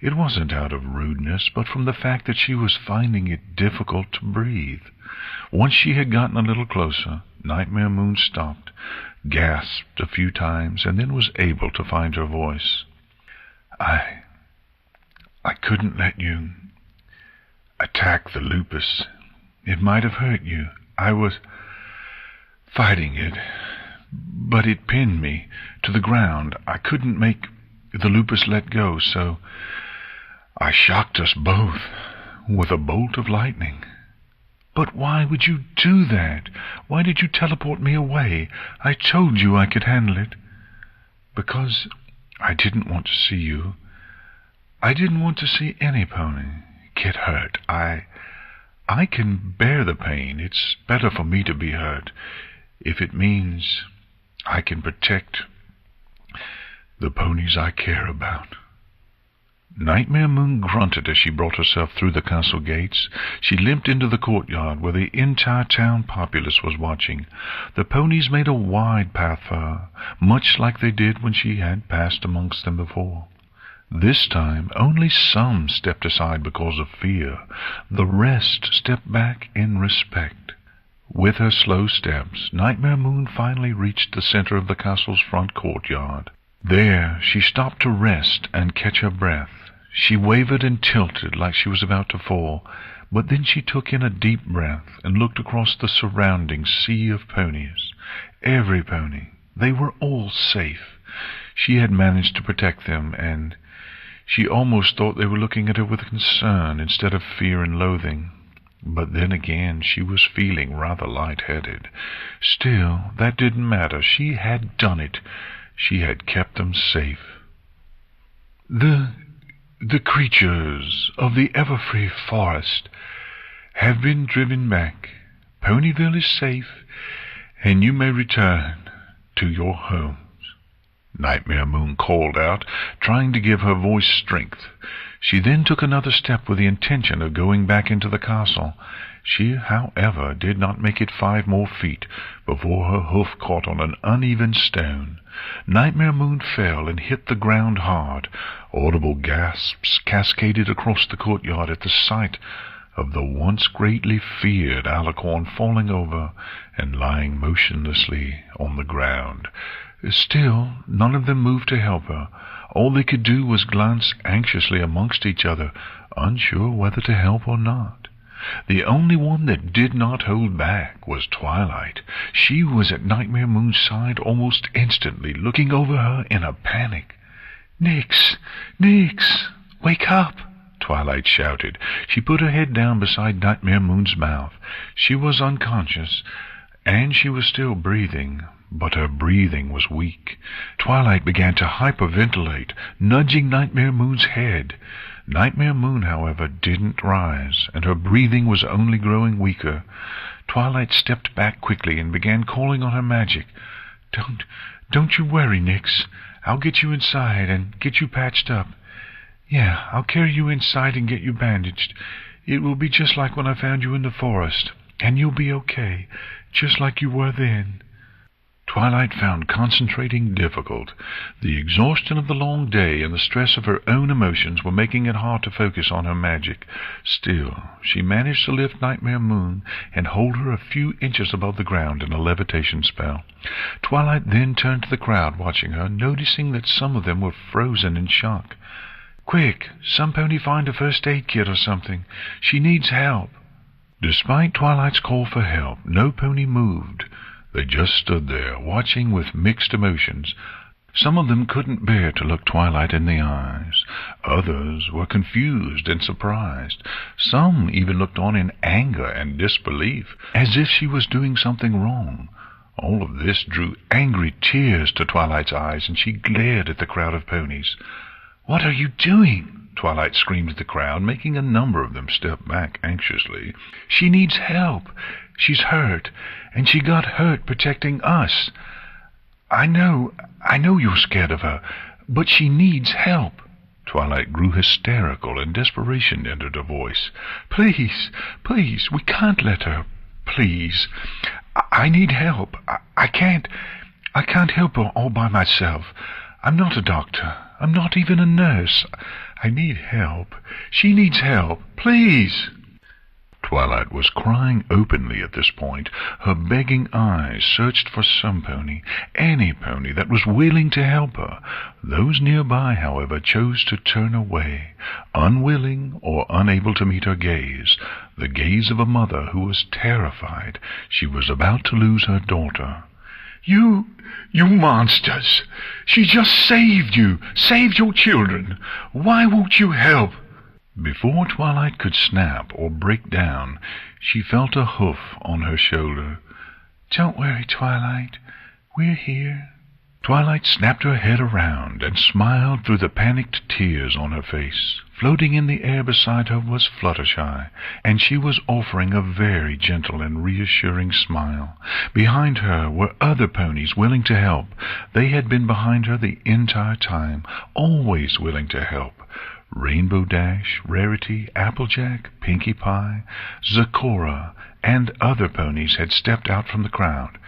It wasn't out of rudeness, but from the fact that she was finding it difficult to breathe. Once she had gotten a little closer, Nightmare Moon stopped, gasped a few times, and then was able to find her voice. I couldn't let you attack the lupus. It might have hurt you. I was fighting it, but it pinned me to the ground. I couldn't make the lupus let go, so I shocked us both with a bolt of lightning." "But why would you do that? Why did you teleport me away? I told you I could handle it." "Because I didn't want to see you. I didn't want to see any pony get hurt. I can bear the pain. It's better for me to be hurt, if it means I can protect the ponies I care about." Nightmare Moon grunted as she brought herself through the castle gates. She limped into the courtyard where the entire town populace was watching. The ponies made a wide path for her, much like they did when she had passed amongst them before. This time only some stepped aside because of fear. The rest stepped back in respect. With her slow steps, Nightmare Moon finally reached the center of the castle's front courtyard. There she stopped to rest and catch her breath. She wavered and tilted like she was about to fall, but then she took in a deep breath and looked across the surrounding sea of ponies. Every pony. They were all safe. She had managed to protect them, and she almost thought they were looking at her with concern instead of fear and loathing. But then again, she was feeling rather light-headed. Still, that didn't matter. She had done it. She had kept them safe. The creatures of the Everfree Forest have been driven back. Ponyville is safe, and you may return to your homes, Nightmare Moon called out, trying to give her voice strength. She then took another step with the intention of going back into the castle. She, however, did not make it 5 more feet before her hoof caught on an uneven stone. Nightmare Moon fell and hit the ground hard. Audible gasps cascaded across the courtyard at the sight of the once greatly feared Alicorn falling over and lying motionlessly on the ground. Still, none of them moved to help her. All they could do was glance anxiously amongst each other, unsure whether to help or not. The only one that did not hold back was Twilight. She was at Nightmare Moon's side almost instantly, looking over her in a panic. "Nix! Nix! Wake up!" Twilight shouted. She put her head down beside Nightmare Moon's mouth. She was unconscious, and she was still breathing, but her breathing was weak. Twilight began to hyperventilate, nudging Nightmare Moon's head. Nightmare Moon, however, didn't rise, and her breathing was only growing weaker. Twilight stepped back quickly and began calling on her magic. Don't you worry, Nix. I'll get you inside and get you patched up. Yeah, I'll carry you inside and get you bandaged. It will be just like when I found you in the forest, and you'll be okay, just like you were then." Twilight found concentrating difficult. The exhaustion of the long day and the stress of her own emotions were making it hard to focus on her magic. Still, she managed to lift Nightmare Moon and hold her a few inches above the ground in a levitation spell. Twilight then turned to the crowd watching her, noticing that some of them were frozen in shock. "Quick, some pony find a first aid kit or something. She needs help." Despite Twilight's call for help, no pony moved. They just stood there, watching with mixed emotions. Some of them couldn't bear to look Twilight in the eyes. Others were confused and surprised. Some even looked on in anger and disbelief, as if she was doing something wrong. All of this drew angry tears to Twilight's eyes, and she glared at the crowd of ponies. "What are you doing?" Twilight screamed at the crowd, making a number of them step back anxiously. "She needs help. She's hurt, and she got hurt protecting us. I know you're scared of her, but she needs help." Twilight grew hysterical, and desperation entered her voice. Please, we can't let her. Please. I need help. I can't help her all by myself. I'm not a doctor. I'm not even a nurse. I need help. She needs help. Please." Twilight was crying openly at this point. Her begging eyes searched for some pony, any pony that was willing to help her. Those nearby, however, chose to turn away, unwilling or unable to meet her gaze, the gaze of a mother who was terrified. She was about to lose her daughter. You monsters! She just saved your children. Why won't you help?" Before Twilight could snap or break down, she felt a hoof on her shoulder. "Don't worry, Twilight. We're here." Twilight snapped her head around and smiled through the panicked tears on her face. Floating in the air beside her was Fluttershy, and she was offering a very gentle and reassuring smile. Behind her were other ponies willing to help. They had been behind her the entire time, always willing to help. Rainbow Dash, Rarity, Applejack, Pinkie Pie, Zecora, and other ponies had stepped out from the crowd.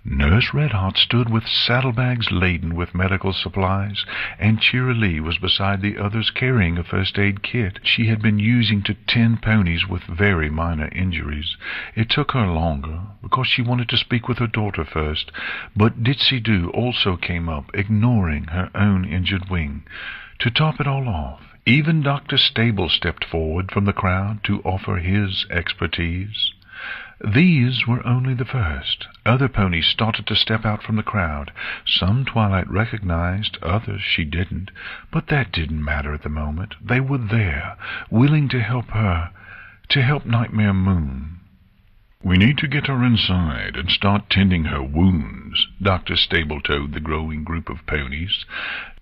Nurse Redheart stood with saddlebags laden with medical supplies, and Cheerilee was beside the others carrying a first-aid kit she had been using to tend ponies with very minor injuries. It took her longer, because she wanted to speak with her daughter first, but Ditsy-Do also came up, ignoring her own injured wing. To top it all off, Even Dr. Stable stepped forward from the crowd to offer his expertise. These were only the first. Other ponies started to step out from the crowd. Some Twilight recognized, others she didn't, but that didn't matter at the moment. They were there, willing to help her, to help Nightmare Moon. "We need to get her inside and start tending her wounds," Dr. Stable told the growing group of ponies.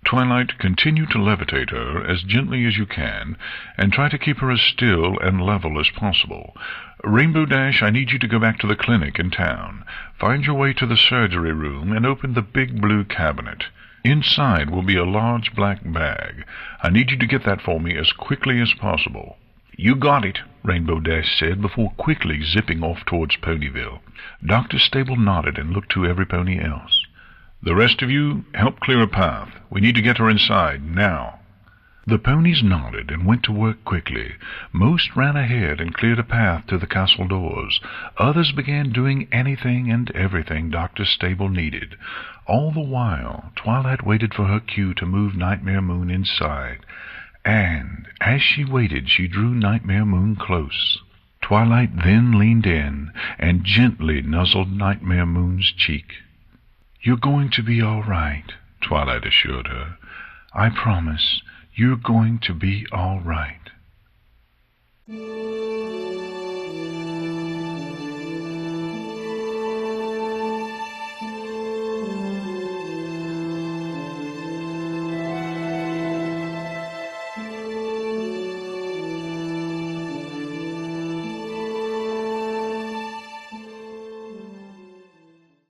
"Twilight, continue to levitate her as gently as you can, and try to keep her as still and level as possible. Rainbow Dash, I need you to go back to the clinic in town. Find your way to the surgery room and open the big blue cabinet. Inside will be a large black bag. I need you to get that for me as quickly as possible." "You got it," Rainbow Dash said before quickly zipping off towards Ponyville. Dr. Stable nodded and looked to every pony else. "The rest of you, help clear a path. We need to get her inside, now." The ponies nodded and went to work quickly. Most ran ahead and cleared a path to the castle doors. Others began doing anything and everything Dr. Stable needed. All the while, Twilight waited for her cue to move Nightmare Moon inside. And as she waited, she drew Nightmare Moon close. Twilight then leaned in and gently nuzzled Nightmare Moon's cheek. "You're going to be all right," Twilight assured her. "I promise you're going to be all right."